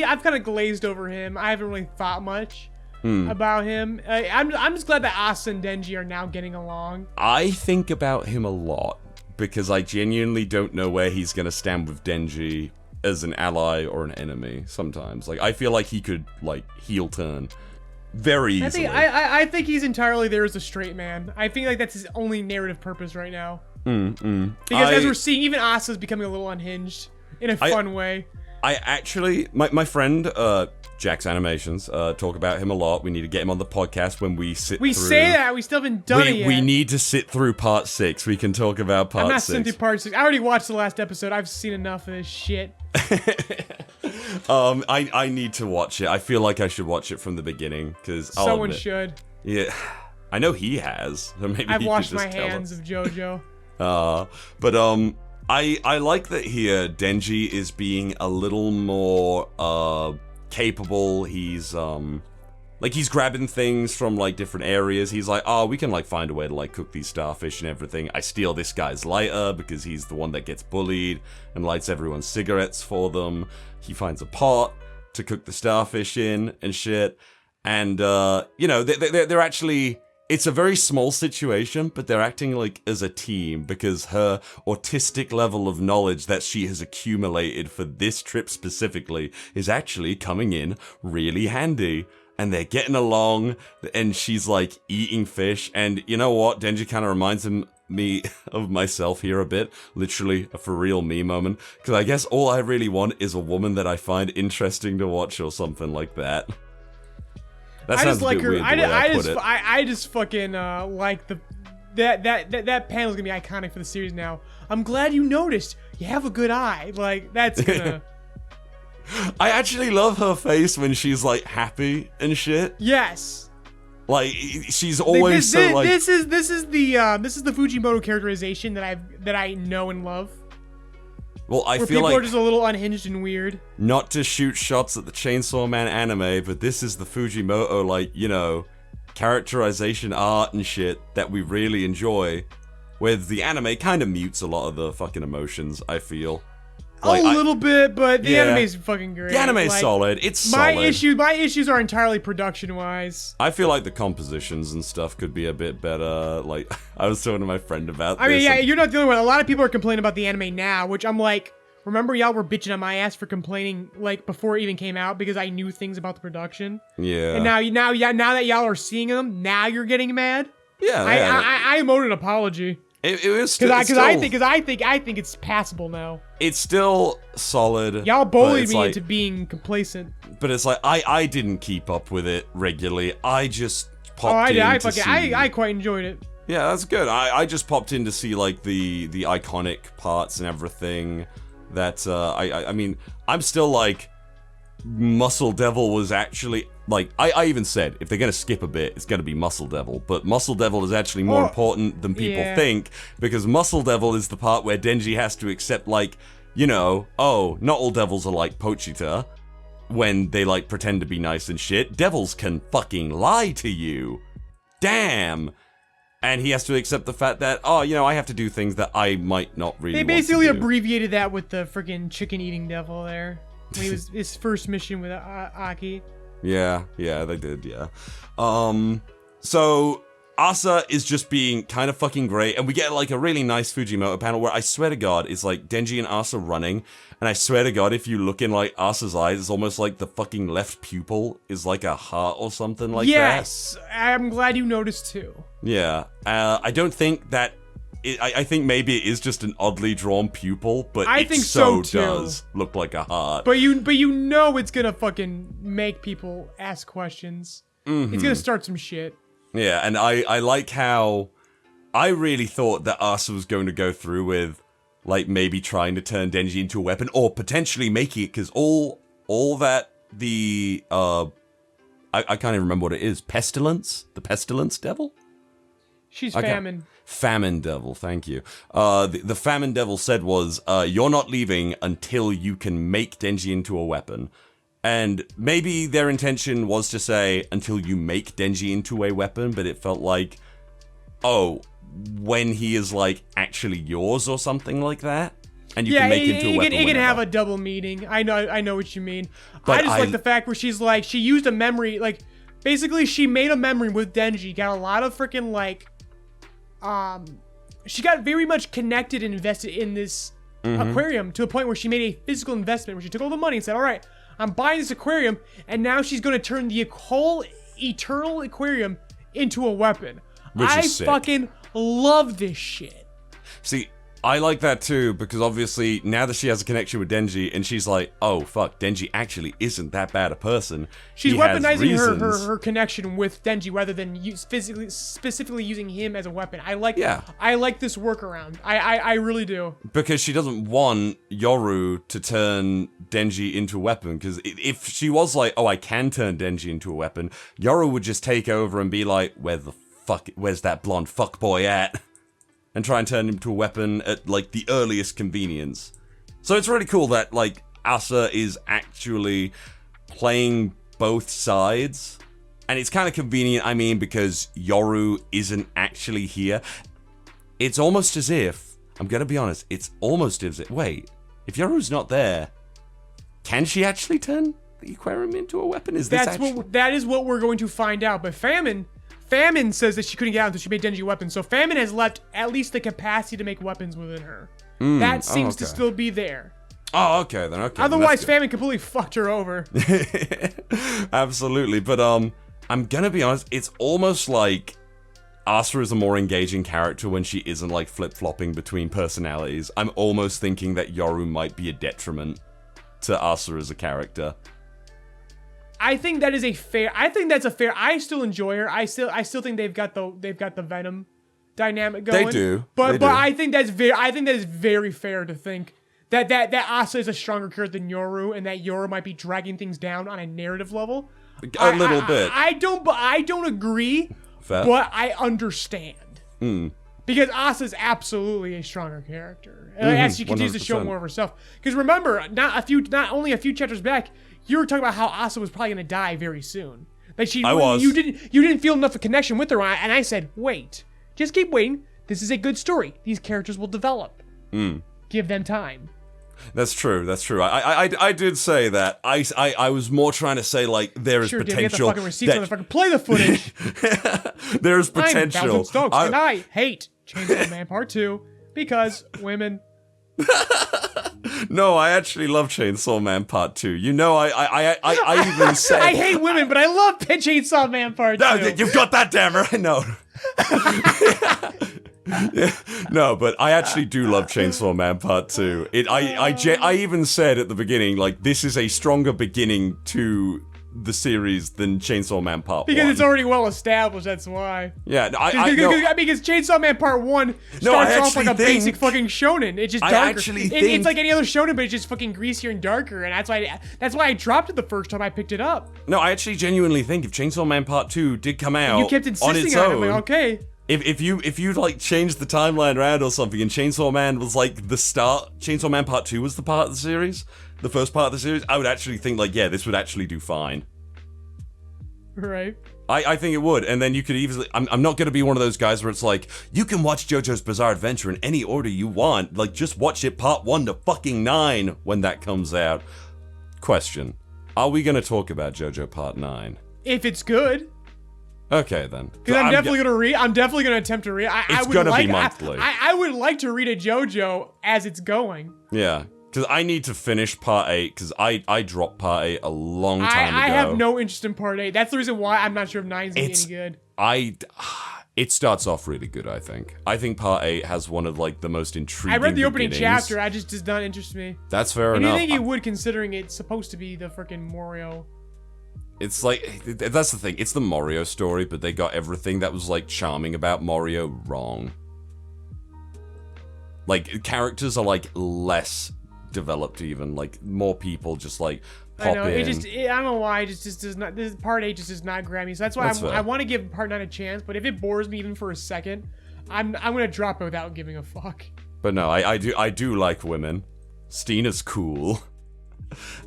I've kind of glazed over him. I haven't really thought much about him. I'm just glad that Asa and Denji are now getting along. I think about him a lot because I genuinely don't know where he's gonna stand with Denji as an ally or an enemy. Sometimes, like, I feel like he could, like, heel turn very easily. I think he's entirely there as a straight man. I think, like, that's his only narrative purpose right now. Because as we're seeing, even Asa's becoming a little unhinged in a fun way. I actually, my friend, Jack's Animations, talk about him a lot. We need to get him on the podcast when we sit through... We say that, we still haven't done it yet. We need to sit through part 6. We can talk about part 6. I'm not sitting through part 6. I already watched the last episode. I've seen enough of this shit. I need to watch it. I feel like I should watch it from the beginning, because Someone should. Yeah. I know he has. So maybe I've he washed could just my tell hands us. of JoJo. But I like that here Denji is being a little more capable. He's like, he's grabbing things from, like, different areas. He's like, oh, we can, like, find a way to, like, cook these starfish and everything. I steal this guy's lighter because he's the one that gets bullied and lights everyone's cigarettes for them. He finds a pot to cook the starfish in and shit. And, you know, they're actually... It's a very small situation, but they're acting, like, as a team because her autistic level of knowledge that she has accumulated for this trip specifically is actually coming in really handy. And they're getting along, and she's, like, eating fish. And you know what? Denji kind of reminds me of myself here a bit. Literally a for real me moment. Because I guess all I really want is a woman that I find interesting to watch or something like that. That sounds a bit weird the way I put it. I just fucking like that panel's gonna be iconic for the series now. I'm glad you noticed. You have a good eye. Like, that's gonna... I actually love her face when she's, like, happy and shit. Yes. Like, she's always so, like... This is the Fujimoto characterization that I know and love. Well, I where feel people like... are just a little unhinged and weird. Not to shoot shots at the Chainsaw Man anime, but this is the Fujimoto, like, you know, characterization art and shit that we really enjoy. Where the anime kind of mutes a lot of the fucking emotions, I feel. Like, a little bit, but the yeah. anime's fucking great. The anime's like, solid. It's my solid. My issues are entirely production-wise. I feel like the compositions and stuff could be a bit better. Like, I was talking to my friend about this. I mean, yeah, you're not the only one. A lot of people are complaining about the anime now, which I'm like, remember y'all were bitching on my ass for complaining, like, before it even came out because I knew things about the production. Yeah. And now that y'all are seeing them, now you're getting mad? Yeah. I emoted an apology. It was because I think it's passable now. It's still solid. Y'all bullied me into being complacent. But it's like I didn't keep up with it regularly. I just popped in to see. I quite enjoyed it. Yeah, that's good. I just popped in to see, like, the iconic parts and everything. that I mean, I'm still like, Muscle Devil was actually like, I even said if they're gonna skip a bit, it's gonna be Muscle Devil, but Muscle Devil is actually more important than people think, because Muscle Devil is the part where Denji has to accept, like, you know, oh, not all devils are like Pochita when they like pretend to be nice and shit. Devils can fucking lie to you. Damn. And he has to accept the fact that, oh, you know, I have to do things that I might not really They want to basically do. abbreviated that with the freaking chicken-eating devil there. When he was his first mission with Aki. Yeah, they did, yeah. So Asa is just being kind of fucking great, and we get like a really nice Fujimoto panel where I swear to God, it's like Denji and Asa running, and I swear to God, if you look in like Asa's eyes, it's almost like the fucking left pupil is like a heart or something like that. Yes, I'm glad you noticed too. Yeah, I don't think that. I think maybe it is just an oddly drawn pupil, but I it think so so, too. does look like a heart. But you know it's gonna fucking make people ask questions. It's gonna start some shit. Yeah, and I like how I really thought that Asa was going to go through with, like, maybe trying to turn Denji into a weapon, or potentially making it, because all that the, I can't even remember what it is, Pestilence? The Pestilence Devil? She's Famine. Famine Devil, thank you. The Famine Devil said was, you're not leaving until you can make Denji into a weapon. And maybe their intention was to say, until you make Denji into a weapon, but it felt like, oh, when he is, like, actually yours or something like that? And you can make him into a weapon it can have a double meaning. I know what you mean. But I just like the fact where she's like, she used a memory, like, basically she made a memory with Denji, got a lot of freaking, like, she got very much connected and invested in this aquarium to a point where she made a physical investment where she took all the money and said, all right, I'm buying this aquarium, and now she's going to turn the whole eternal aquarium into a weapon. I fucking love this shit. See, I like that too, because obviously now that she has a connection with Denji, and she's like, oh fuck, Denji actually isn't that bad a person. She's weaponizing her connection with Denji rather than specifically using him as a weapon. I like this workaround. I really do. Because she doesn't want Yoru to turn Denji into a weapon, because if she was like, oh, I can turn Denji into a weapon, Yoru would just take over and be like, where's that blonde fuckboy at? And try and turn him to a weapon at, like, the earliest convenience. So it's really cool that, like, Asa is actually playing both sides. And it's kind of convenient, I mean, because Yoru isn't actually here. It's almost as if, I'm gonna be honest, it's almost as if, wait, if Yoru's not there, can she actually turn the aquarium into a weapon? That is what we're going to find out. But Famine says that she couldn't get out until she made Denji a weapon, so Famine has left at least the capacity to make weapons within her. That seems to still be there. Oh, okay, then, okay. Otherwise, Famine completely fucked her over. Absolutely, but, I'm gonna be honest, it's almost like Asa is a more engaging character when she isn't, like, flip-flopping between personalities. I'm almost thinking that Yoru might be a detriment to Asa as a character. I think that's a fair. I still enjoy her. I still think they've got the Venom dynamic going. They do. But I think that is very fair to think that Asa is a stronger character than Yoru, and that Yoru might be dragging things down on a narrative level. A little bit. I don't agree. Fair. But I understand. Because Asa is absolutely a stronger character as she continues to show more of herself. Because remember, not only a few chapters back, you were talking about how Asa was probably gonna die very soon. Like you didn't feel enough of a connection with her, and I said, wait, just keep waiting. This is a good story. These characters will develop. Give them time. That's true. I did say that. I was more trying to say, like, there is potential. Get the fucking receipts, motherfucker. Play the footage. There's potential. I'm Valentine Stokes, and I hate Chainsaw Man Part 2 because women. No, I actually love Chainsaw Man Part 2. You know, I even said... I hate women, but I love Chainsaw Man Part 2. No, you've got that, damn right. No. No, but I actually do love Chainsaw Man Part 2. I even said at the beginning, like, this is a stronger beginning to the series than Chainsaw Man Part 1. Because it's already well established, that's why. Yeah, because Chainsaw Man Part 1 starts off like a basic fucking shonen. It's just darker. It's like any other shonen, but it's just fucking greasier and darker, and that's why I dropped it the first time I picked it up. No, I actually genuinely think if Chainsaw Man Part 2 did come out you kept insisting on its on own, it, like, okay. If you like changed the timeline around or something, and Chainsaw Man was like the start, Chainsaw Man Part 2 was the part of the series, the first part of the series, I would actually think like, yeah, this would actually do fine. Right. I think it would, and then you could easily. I'm not gonna be one of those guys where it's like, you can watch JoJo's Bizarre Adventure in any order you want. Like, just watch it Part 1 to fucking 9 when that comes out. Question: are we gonna talk about JoJo Part 9? If it's good. Okay then. Because I'm definitely gonna read. I'm definitely gonna attempt to read. It's gonna be monthly. I would like to read a JoJo as it's going. Yeah, because I need to finish Part 8 because I dropped Part 8 a long time ago. I have no interest in Part 8. That's the reason why I'm not sure if 9's gonna be any good. It starts off really good. I think Part 8 has one of like the most intriguing. I read the opening beginnings. chapter. I just does not interest me. That's fair and enough. I think it would, considering it's supposed to be the freaking Mario. It's like, that's the thing, it's the Mario story, but they got everything that was like charming about Mario wrong. Like, characters are like less developed even, like more people just like pop in. I don't know why, it just does not, this Part 8 just does not grab me, so that's why I want to give Part 9 a chance, but if it bores me even for a second, I'm gonna drop it without giving a fuck. But no, I do like women. Steena's cool.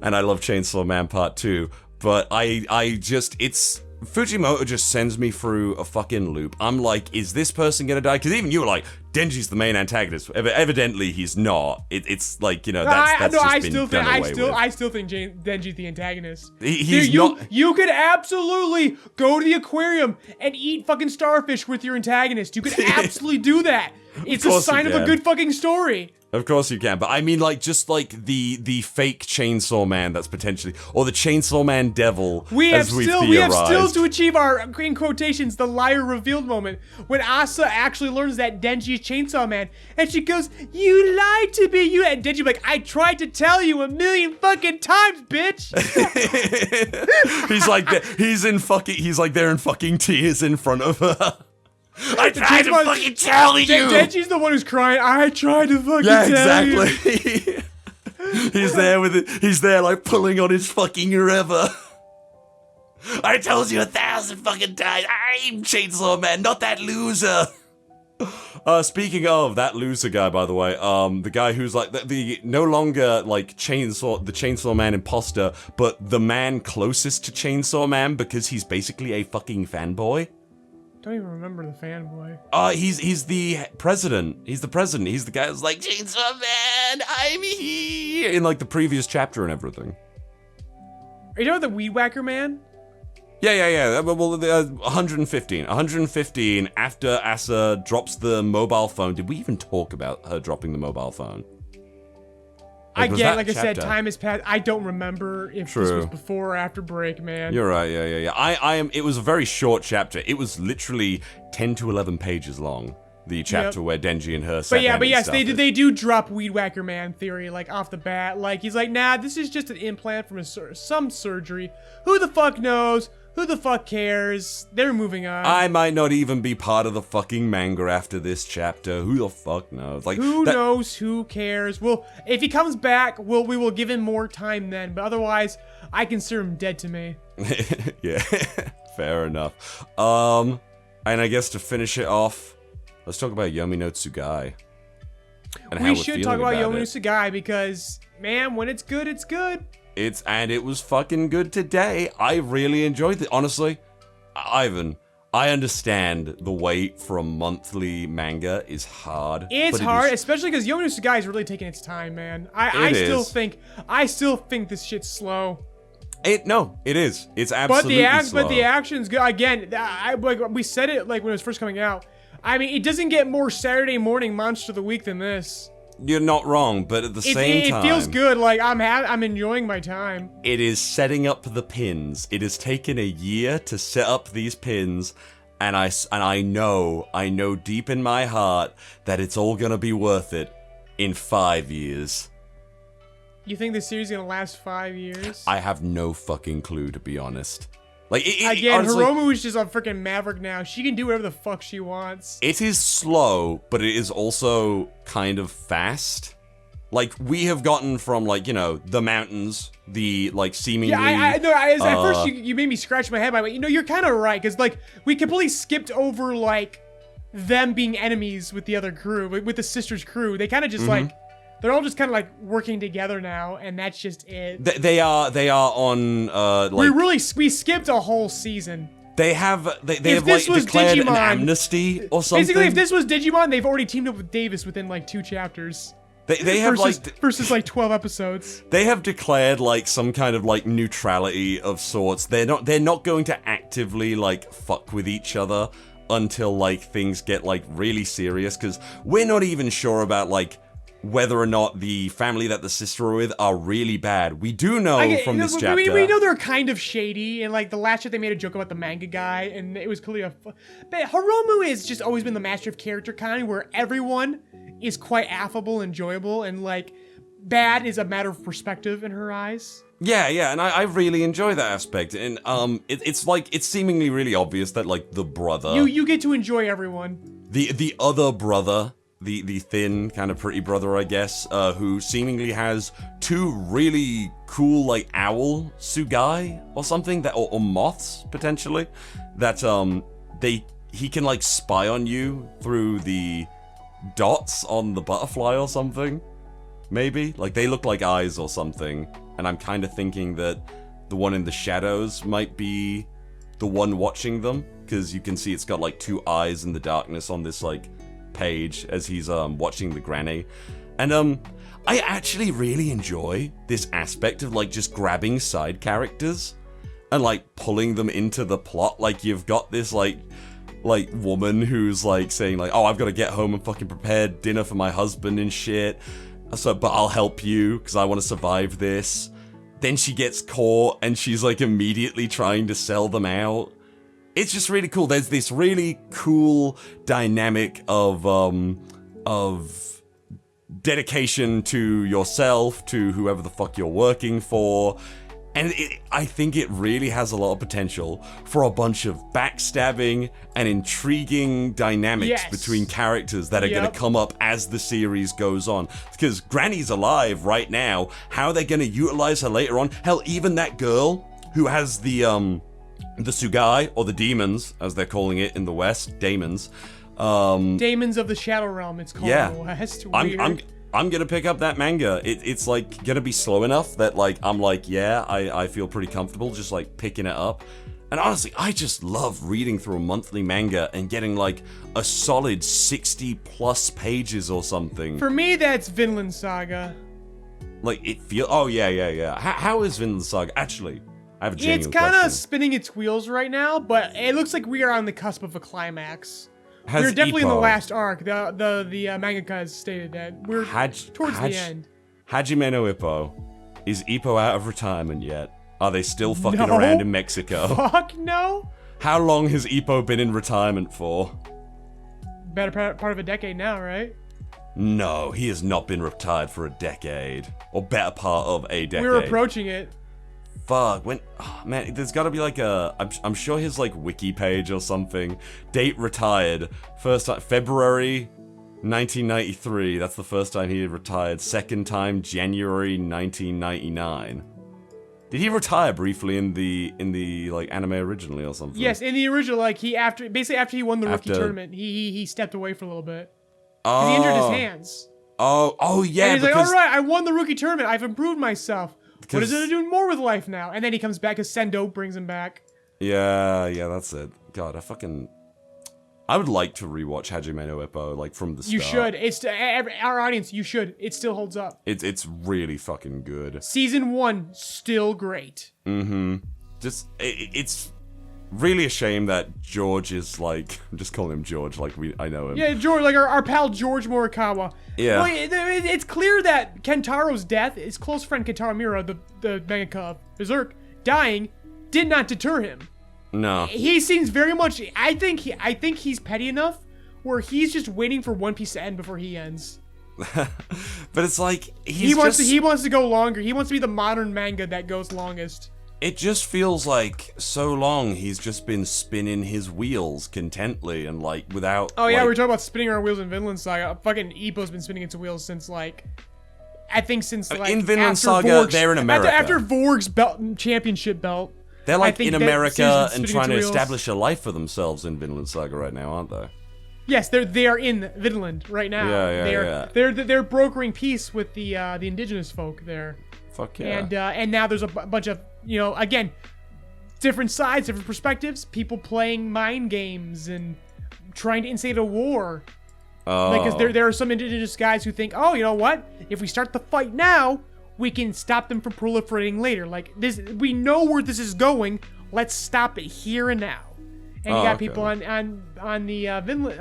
And I love Chainsaw Man Part 2. But it's Fujimoto just sends me through a fucking loop. I'm like, is this person gonna die? Because even you were like, Denji's the main antagonist. Evidently, he's not. It's like, you know, that's just been done away with. I still think Denji's the antagonist. He's not. You could absolutely go to the aquarium and eat fucking starfish with your antagonist. You could absolutely do that. It's a sign of a good fucking story. Of course you can, but I mean, like, just like the fake Chainsaw Man that's potentially, or the Chainsaw Man devil. We have still to achieve our, in quotations, the liar revealed moment when Asa actually learns that Denji is Chainsaw Man, and she goes, "You lied to me, you," and Denji like, "I tried to tell you 1,000,000 fucking times, bitch." He's like there in fucking tears in front of her. I tried to fucking tell you! Denji's the one who's crying, "I tried to fucking tell you." Yeah, exactly. He's there like pulling on his fucking river. I told you 1,000 fucking times, I'm Chainsaw Man, not that loser. Speaking of that loser guy, by the way, the guy who's like the no longer like the Chainsaw Man imposter, but the man closest to Chainsaw Man because he's basically a fucking fanboy. Don't even remember the fanboy. He's the president. He's the president. He's the guy who's like, Chainsaw Man, I'm here, in like the previous chapter and everything. Are you talking about the Weed Whacker man? Yeah. Well, 115. 115 after Asa drops the mobile phone. Did we even talk about her dropping the mobile phone? Like I said, time has passed. I don't remember if this was before or after break, man. You're right, yeah. It was a very short chapter. It was literally 10 to 11 pages long. The chapter where Denji and her sat down. But yes, they do drop Weed Whacker Man theory, like, off the bat. Like, he's like, nah, this is just an implant from some surgery. Who the fuck knows? Who the fuck cares? They're moving on. I might not even be part of the fucking manga after this chapter. Who the fuck knows? Like, who knows? Who cares? Well, if he comes back, we will give him more time then. But otherwise, I consider him dead to me. Yeah, fair enough. And I guess to finish it off, let's talk about Yomi No Tsugai. We should talk about Yomi No Tsugai because, man, when it's good, it's good. It was fucking good today. I really enjoyed it. Honestly, Ivan, I understand the wait for a monthly manga is hard. It's hard, especially because Yomi No Tsugai is really taking its time, man. I still think this shit's slow. It is. It's absolutely slow. But the action's good. Again, we said it like when it was first coming out. I mean, it doesn't get more Saturday morning monster of the week than this. You're not wrong, but at the same time, it feels good. Like I'm enjoying my time. It is setting up the pins. It has taken a year to set up these pins, and I know deep in my heart that it's all gonna be worth it in 5 years. You think this series is gonna last 5 years? I have no fucking clue, to be honest. Like, Again, honestly, Hiromu is just a freaking maverick now. She can do whatever the fuck she wants. it is slow, but it is also kind of fast. Like, we have gotten from, like, you know, the mountains, the, like, seemingly... Yeah, at first you made me scratch my head by it. You know, you're kind of right, because, like, we completely skipped over, like, them being enemies with the other crew, with the sisters' crew. They kind of just, like, they're all just kind of, like, working together now, and that's just it. They are on, like... We skipped a whole season. They have, like, declared an amnesty or something. Basically, if this was Digimon, they've already teamed up with Davis within, like, 2 chapters. They have versus like 12 episodes. They have declared like some kind of like neutrality of sorts. They're not going to actively like fuck with each other until like things get like really serious, because we're not even sure about like whether or not the family that the sister are with are really bad. We do know from this chapter. We know they're kind of shady, and like the last chapter they made a joke about the manga guy, and it was clearly but Hiromu has just always been the master of character kind, where everyone is quite affable, enjoyable, and like bad is a matter of perspective in her eyes. Yeah, and I really enjoy that aspect, and it's like it's seemingly really obvious that like the brother you get to enjoy everyone. The other brother, the thin kind of pretty brother, I guess, who seemingly has 2 really cool like owl tsugai or something that or moths potentially that he can like spy on you through the dots on the butterfly or something. Maybe like they look like eyes or something, and I'm kind of thinking that the one in the shadows might be the one watching them, because you can see it's got like 2 eyes in the darkness on this like page as he's watching the granny. And I actually really enjoy this aspect of like just grabbing side characters and like pulling them into the plot. Like you've got this like woman who's like saying like, oh, I've got to get home and fucking prepare dinner for my husband and shit, so but I'll help you because I want to survive this. Then she gets caught and she's like immediately trying to sell them out. It's just really cool. There's this really cool dynamic of dedication to yourself, to whoever the fuck you're working for. And I think it really has a lot of potential for a bunch of backstabbing and intriguing dynamics between characters that are going to come up as the series goes on. Because Granny's alive right now. How are they going to utilize her later on? Hell, even that girl who has the Tsugai, or the demons, as they're calling it in the West, daemons. Daemons of the Shadow Realm, it's called in the West. Weird. I'm gonna pick up that manga. It's like gonna be slow enough that like I'm like, yeah, I feel pretty comfortable just like picking it up. And honestly, I just love reading through a monthly manga and getting like a solid 60 plus pages or something. For me, that's Vinland Saga. Like it feel. Oh yeah. How is Vinland Saga actually? I have a genuine It's kind question. of spinning its wheels right now, but it looks like we are on the cusp of a climax. We're definitely in the last arc. The mangaka has stated that we're towards the end. Hajime no Ippo. Is Ippo out of retirement yet? Are they still fucking around in Mexico? Fuck no. How long has Ippo been in retirement for? Better part of a decade now, right? No, he has not been retired for a decade. Or better part of a decade. We're approaching it. Fuck, man, there's gotta be like I'm sure his like wiki page or something. Date retired. First time, February 1993. That's the first time he retired. Second time, January 1999. Did he retire briefly in the like anime originally or something? Yes, in the original, like after he won the rookie tournament, he stepped away for a little bit. Oh. He injured his hands. Oh yeah. And he's like, all right, I won the rookie tournament. I've improved myself. What is it to do more with life now? And then he comes back because Sendo brings him back. Yeah, that's it. God, I would like to rewatch Hajime no Ippo, like, from the start. You should. It's our audience, you should. It still holds up. It's really fucking good. Season 1, still great. Mm-hmm. Just, it's really a shame that George is, like, I'm just calling him George, like, I know him. Yeah, George, like our pal George Morikawa. Yeah. Well, it's clear that Kentaro's death, his close friend Kentaro Miura, the mangaka of Berserk, dying, did not deter him. No. He seems very much. I think he's petty enough where he's just waiting for One Piece to end before he ends. But it's like he wants to go longer. He wants to be the modern manga that goes longest. It just feels like so long he's just been spinning his wheels contently and like without. Oh yeah, we were talking about spinning our wheels in Vinland Saga. Fucking Ippo's been spinning its wheels since like. I think since like in Vinland Saga, they're in America. After Vorg's championship belt. They're like in America and trying to establish a life for themselves in Vinland Saga right now, aren't they? Yes, they are in Vinland right now. Yeah. They're brokering peace with the indigenous folk there. Fuck yeah. And now there's a bunch of, again, different sides, different perspectives, people playing mind games and trying to instigate a war. Because there are some indigenous guys who think, oh, you know what? If we start the fight now, we can stop them from proliferating later. Like this, we know where this is going. Let's stop it here and now. And you got people on the Vinland,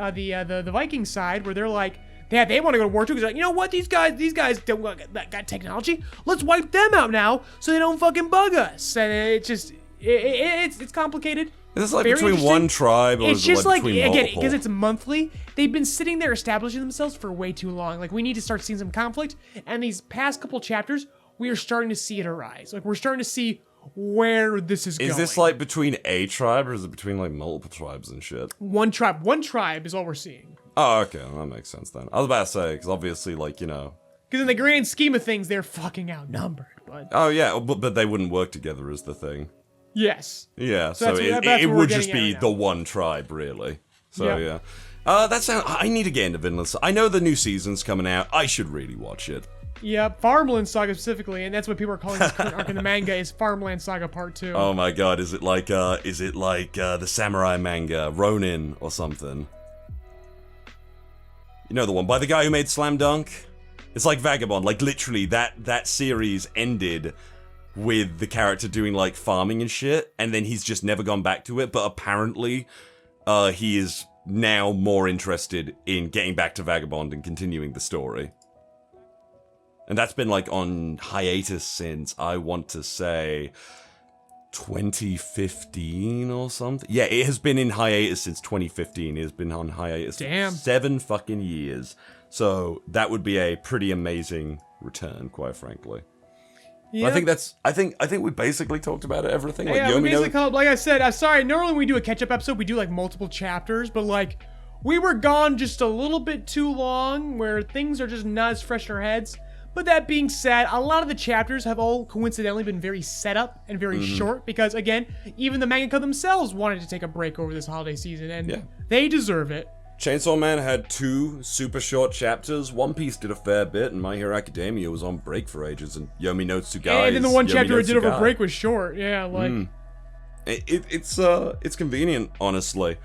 the Viking side where they're like, yeah, they want to go to war too. Because like, you know what? These guys don't got technology. Let's wipe them out now so they don't fucking bug us. And it's just it's complicated. Is this like between one tribe or it's is just it like between multiple? Again, because it's monthly, they've been sitting there establishing themselves for way too long. Like we need to start seeing some conflict. And these past couple chapters, we are starting to see it arise. Like we're starting to see where this is going. Is this like between a tribe or is it between like multiple tribes and shit? One tribe is all we're seeing. Oh, okay, well, that makes sense then. I was about to say, because obviously, like, Because in the grand scheme of things, they're fucking outnumbered, but... Oh, yeah, but they wouldn't work together is the thing. Yes. Yeah, so it would just be the one tribe, really. So, yeah. I need to get into Vinland. I know the new season's coming out. I should really watch it. Yeah, Farmland Saga specifically, and that's what people are calling this current arc in the manga, is Farmland Saga Part 2. Oh my god, is it like the samurai manga, Ronin, or something? You know the one by the guy who made Slam Dunk? It's like Vagabond, like literally that series ended with the character doing like farming and shit, and then he's just never gone back to it, but apparently he is now more interested in getting back to Vagabond and continuing the story. And that's been like on hiatus since, I want to say, 2015 or something. Yeah, it has been in hiatus since 2015. It has been on hiatus for 7 fucking years. So that would be a pretty amazing return, quite frankly. Yeah. I think we basically talked about everything. Like, yeah, we basically called, like I said, I'm sorry, normally when we do a catch-up episode, we do like multiple chapters, but like, we were gone just a little bit too long, where things are just not as fresh in our heads. But that being said, a lot of the chapters have all coincidentally been very set up and very short because, again, even the mangaka themselves wanted to take a break over this holiday season, and they deserve it. Chainsaw Man had 2 super short chapters. One Piece did a fair bit, and My Hero Academia was on break for ages, and Yomi No Tsugai. And then the one chapter it did over break was short. Yeah, like it's convenient, honestly.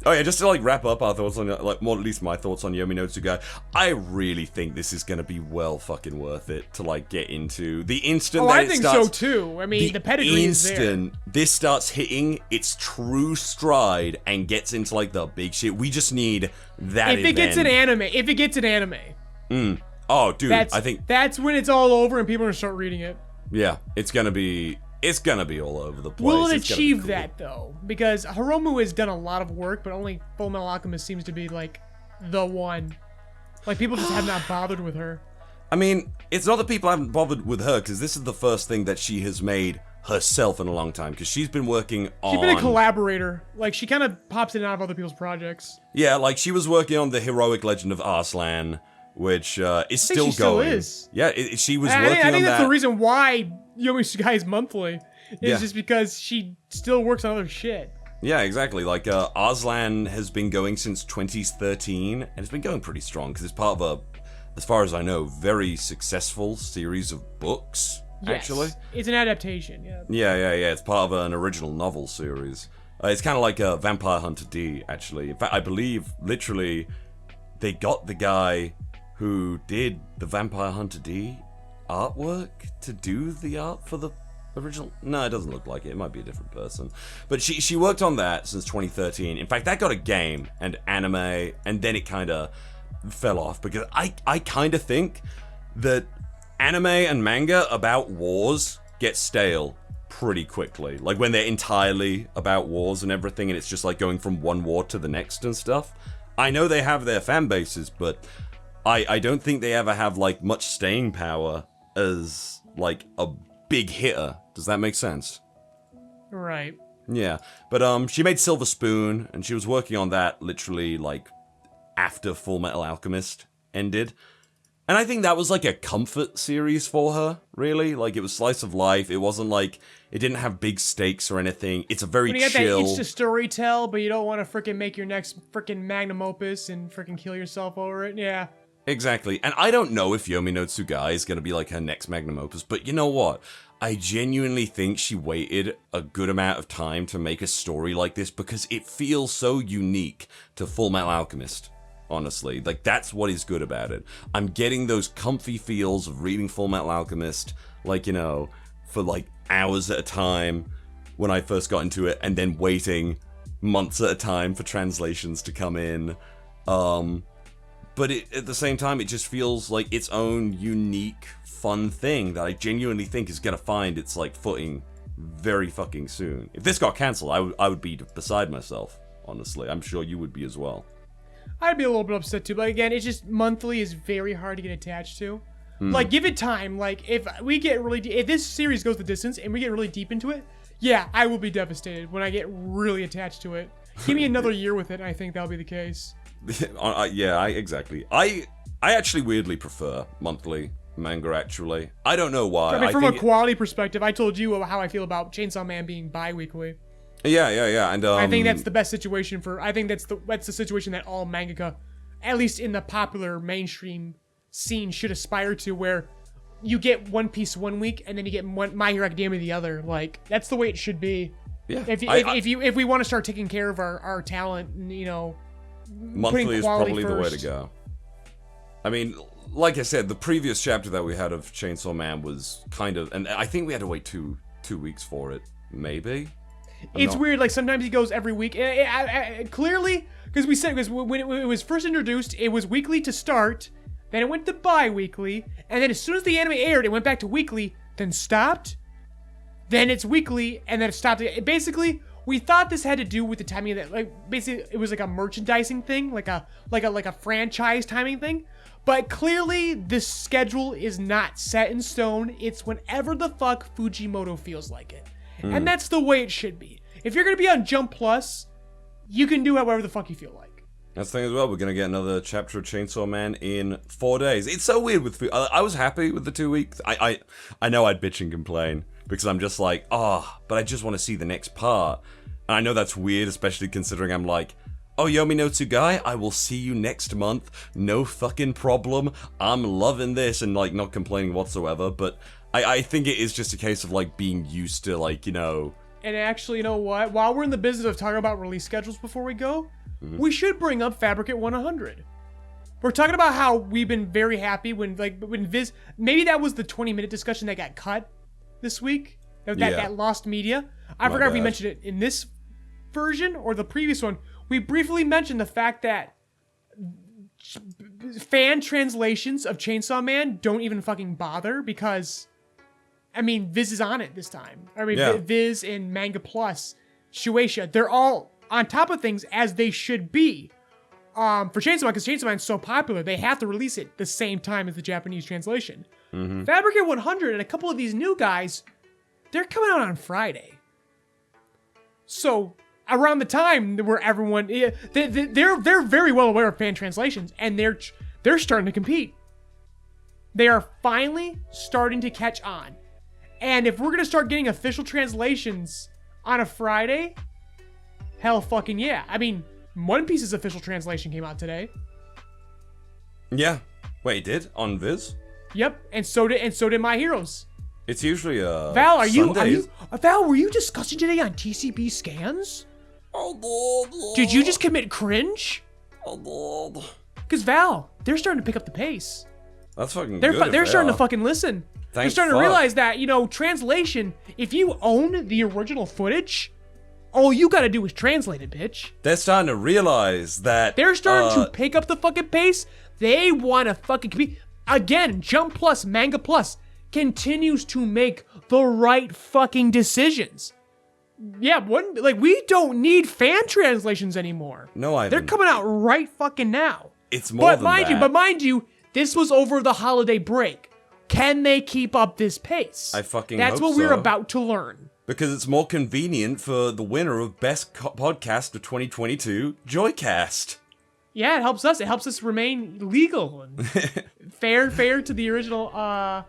Oh yeah, just to like wrap up our thoughts on like, well, at least my thoughts on Yomi No Tsugai. I really think this is gonna be well fucking worth it to like get into. The instant that I think so too. I mean, the pedigree is there. This starts hitting its true stride and gets into like the big shit. We just need that. If it gets an anime. Oh, dude, I think that's when it's all over and people are gonna start reading it. Yeah, it's gonna be all over the place. Will it achieve that, though? Because Hiromu has done a lot of work, but only Fullmetal Alchemist seems to be, like, the one. Like, people just have not bothered with her. I mean, it's not that people haven't bothered with her, because this is the first thing that she has made herself in a long time, because she's been working on... She's been a collaborator. Like, she kind of pops in and out of other people's projects. Yeah, like, she was working on the Heroic Legend of Arslan, which is still going. Still is. Yeah, she was working on that. I think that's the reason why Yomi Tsugai is monthly. It's just because she still works on other shit. Yeah, exactly. Like, Arslan has been going since 2013, and it's been going pretty strong, because it's part of a, as far as I know, very successful series of books, actually. It's an adaptation, yeah. Yeah. It's part of an original novel series. It's kind of like a Vampire Hunter D, actually. In fact, I believe, literally, they got the guy who did the Vampire Hunter D artwork to do the art for the original. No, it doesn't look like it. It might be a different person. But she worked on that since 2013. In fact, that got a game and anime, and then it kind of fell off because I kind of think that anime and manga about wars get stale pretty quickly. Like when they're entirely about wars and everything, and it's just like going from one war to the next and stuff. I know they have their fan bases, but I don't think they ever have, like, much staying power as, like, a big hitter. Does that make sense? Right. Yeah, but she made Silver Spoon, and she was working on that literally, like, after Full Metal Alchemist ended. And I think that was, like, a comfort series for her, really. Like, it was slice of life. It wasn't, like, it didn't have big stakes or anything. It's a very when you chill... got that itch to story tell, but you don't want to freaking make your next freaking magnum opus and freaking kill yourself over it. Yeah. Exactly. And I don't know if Yomi No Tsugai is going to be, like, her next magnum opus, but you know what? I genuinely think she waited a good amount of time to make a story like this because it feels so unique to Full Metal Alchemist. Honestly, like, that's what is good about it. I'm getting those comfy feels of reading Full Metal Alchemist, like, you know, for, like, hours at a time when I first got into it, and then waiting months at a time for translations to come in. But at the same time, it just feels like its own unique, fun thing that I genuinely think is gonna find its, like, footing very fucking soon. If this got cancelled, I would be beside myself, honestly. I'm sure you would be as well. I'd be a little bit upset too, but again, it's just monthly is very hard to get attached to. Like, give it time. Like, if we get really if this series goes the distance and we get really deep into it, yeah, I will be devastated when I get really attached to it. Give me another year with it, and I think that'll be the case. Yeah, exactly. I actually weirdly prefer monthly manga, actually. I don't know why. I mean, from a quality perspective, I told you how I feel about Chainsaw Man being bi-weekly. Yeah, and I think that's the best situation for. I think that's the situation that all mangaka, at least in the popular mainstream scene, should aspire to, where you get One Piece 1 week and then you get My Hero Academia the other. Like, that's the way it should be. Yeah. If we want to start taking care of our talent, and, you know, monthly is probably first. the way to go. I mean, like I said, the previous chapter that we had of Chainsaw Man was kind of, and I think we had to wait two weeks for it, maybe. It's weird. Like, sometimes he goes every week. Clearly, because we said, because when it was first introduced, it was weekly to start, then it went to bi-weekly, and then as soon as the anime aired, it went back to weekly, then stopped, then it's weekly, and then it stopped. Basically, we thought this had to do with the timing of that. Like, basically, it was like a merchandising thing, like a franchise timing thing. But clearly, this schedule is not set in stone. It's whenever the fuck Fujimoto feels like it. And that's the way it should be. If you're going to be on Jump Plus, you can do however the fuck you feel like. That's the thing as well. We're going to get another chapter of Chainsaw Man in 4 days. It's so weird with... I was happy with the 2 weeks. I know I'd bitch and complain because I'm just like, but I just want to see the next part. And I know that's weird, especially considering I'm like, oh, Yomi No Tsugai, I will see you next month. No fucking problem. I'm loving this and, like, not complaining whatsoever. But I think it is just a case of, like, being used to, like, you know... And actually, you know what? While we're in the business of talking about release schedules before we go, we should bring up Fabricate 100. We're talking about how we've been very happy when Viz... Maybe that was the 20-minute discussion that got cut this week. That lost media. I forgot if we mentioned it in this version or the previous one. We briefly mentioned the fact that fan translations of Chainsaw Man don't even fucking bother because, I mean, Viz is on it this time. I mean, Viz and Manga Plus, Shueisha, they're all on top of things as they should be. For Chainsaw Man, because Chainsaw Man is so popular, they have to release it the same time as the Japanese translation. Fabricate 100 and a couple of these new guys, they're coming out on Friday. So... around the time where everyone, they're very well aware of fan translations, and they're starting to compete. They are finally starting to catch on, and if we're gonna start getting official translations on a Friday, hell fucking yeah! I mean, One Piece's official translation came out today. Yeah, wait, it did on Viz? Yep, and so did My Heroes. It's usually Val, Val, were you discussing today on TCB scans? Did you just commit cringe? Because Val, they're starting to pick up the pace. That's fucking good. They're starting to fucking listen. They're starting to realize that, you know, translation, if you own the original footage, all you gotta do is translate it, bitch. They're starting to realize that... They're starting to pick up the fucking pace. They want to fucking compete. Again, Jump Plus, Manga Plus continues to make the right fucking decisions. Yeah, we don't need fan translations anymore. No, Ivan. They're coming out right fucking now. It's more than that. But mind you, This was over the holiday break. Can they keep up this pace? I fucking That's hope what we're so. about to learn. Because it's more convenient for the winner of Best Podcast of 2022, Joycast. Yeah, it helps us. It helps us remain legal and fair to the original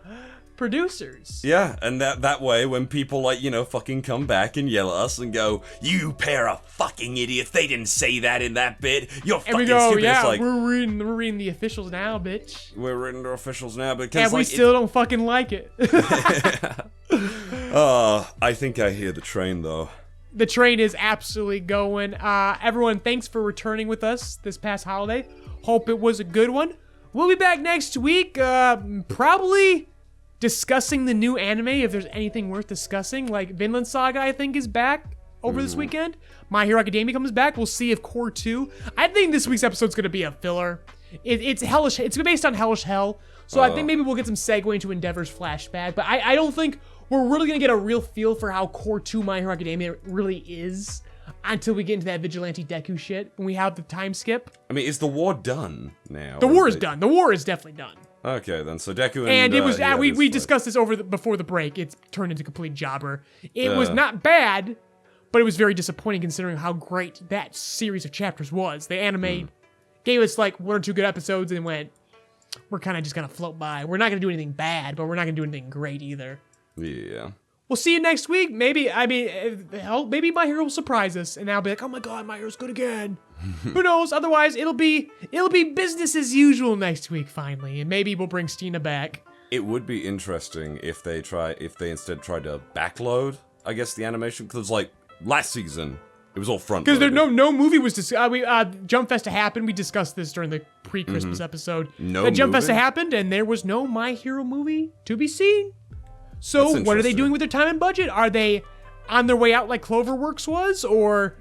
producers. Yeah, and that way, when people, like, you know, fucking come back and yell at us and go, "You pair of fucking idiots, they didn't say that in that bit, you're And we fucking go, stupid." yeah, It's like, we're reading the officials now, bitch. we're reading the officials now, because, And we like, still don't fucking like it. I think I hear the train, though. The train is absolutely going. Everyone, thanks for returning with us this past holiday. Hope it was a good one. We'll be back next week, probably discussing the new anime, if there's anything worth discussing. Like, Vinland Saga, I think, is back over this weekend. My Hero Academia comes back. We'll see if Core 2... I think this week's episode's gonna be a filler. It's hellish. It's based on Hellish Hell. So I think maybe we'll get some segue into Endeavor's flashback. But I don't think we're really gonna get a real feel for how Core 2 My Hero Academia really is until we get into that Vigilante Deku shit, when we have the time skip. I mean, is the war done now? The war is done. The war is definitely done. Okay, then, so Deku And it was, yeah, we discussed this before the break. It's turned into complete jobber. It was not bad, but it was very disappointing considering how great that series of chapters was. The anime gave us like 1 or 2 good episodes and went, we're kind of just gonna float by. We're not gonna do anything bad, but we're not gonna do anything great either. Yeah. We'll see you next week. Maybe, hell, maybe My Hero will surprise us, and I'll be like, oh my god, My Hero's good again. Who knows? Otherwise, it'll be business as usual next week, finally, and maybe we'll bring Steena back. It would be interesting if they instead tried to backload, I guess, the animation, because, like, last season, it was all front Because no movie was Jump Festa happened. We discussed this during the pre-Christmas episode. No Jump movie? Festa happened, and there was no My Hero movie to be seen. So That's what are they interesting. doing with their time and budget? Are they on their way out like Cloverworks was, or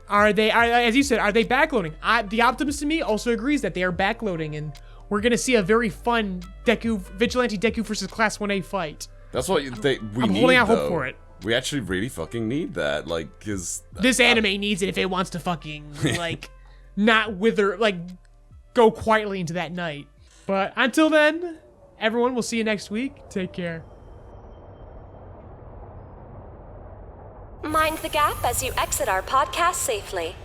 are they, as you said, are they backloading? The optimist in me also agrees that they are backloading, and we're gonna see a very fun Vigilante Deku versus Class 1A fight. That's what we I'm need, holding out though. hope for it. We actually really fucking need that, like, because... This anime needs it if it wants to fucking, like, not wither, like, go quietly into that night. But until then, everyone, we'll see you next week. Take care. Mind the gap as you exit our podcast safely.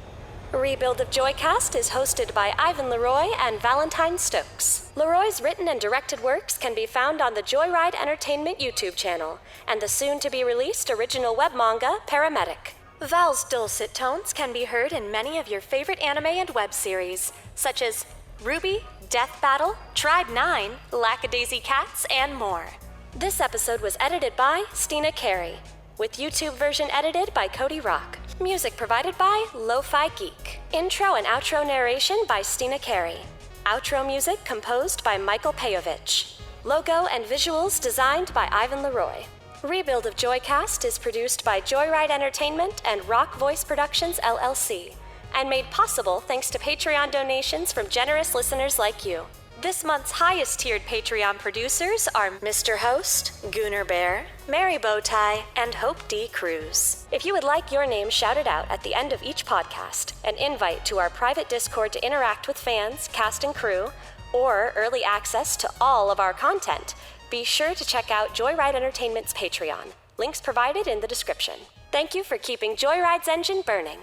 Rebuild of Joycast is hosted by Ivan LeRoy and Valentine Stokes. LeRoy's written and directed works can be found on the JoyRide Entertainment YouTube channel and the soon-to-be-released original web manga, PARAMEDIC. Val's dulcet tones can be heard in many of your favorite anime and web series, such as RWBY, Death Battle, Tribe 9, Lackadaisy Cats, and more. This episode was edited by Steena Carey, with YouTube version edited by Cody Rock. Music provided by Lofi Geek. Intro and outro narration by Steena Carey. Outro music composed by Michael Pejovich. Logo and visuals designed by Ivan LeRoy. Rebuild of Joycast is produced by JoyRide Entertainment and Rock Voice Productions LLC, and made possible thanks to Patreon donations from generous listeners like you. This month's highest-tiered Patreon producers are Mr. Host, Gooner Bear, MerryBowTie, and Hope D. Cruz. If you would like your name shouted out at the end of each podcast, an invite to our private Discord to interact with fans, cast and crew, or early access to all of our content, be sure to check out JoyRide Entertainment's Patreon. Links provided in the description. Thank you for keeping JoyRide's engine burning.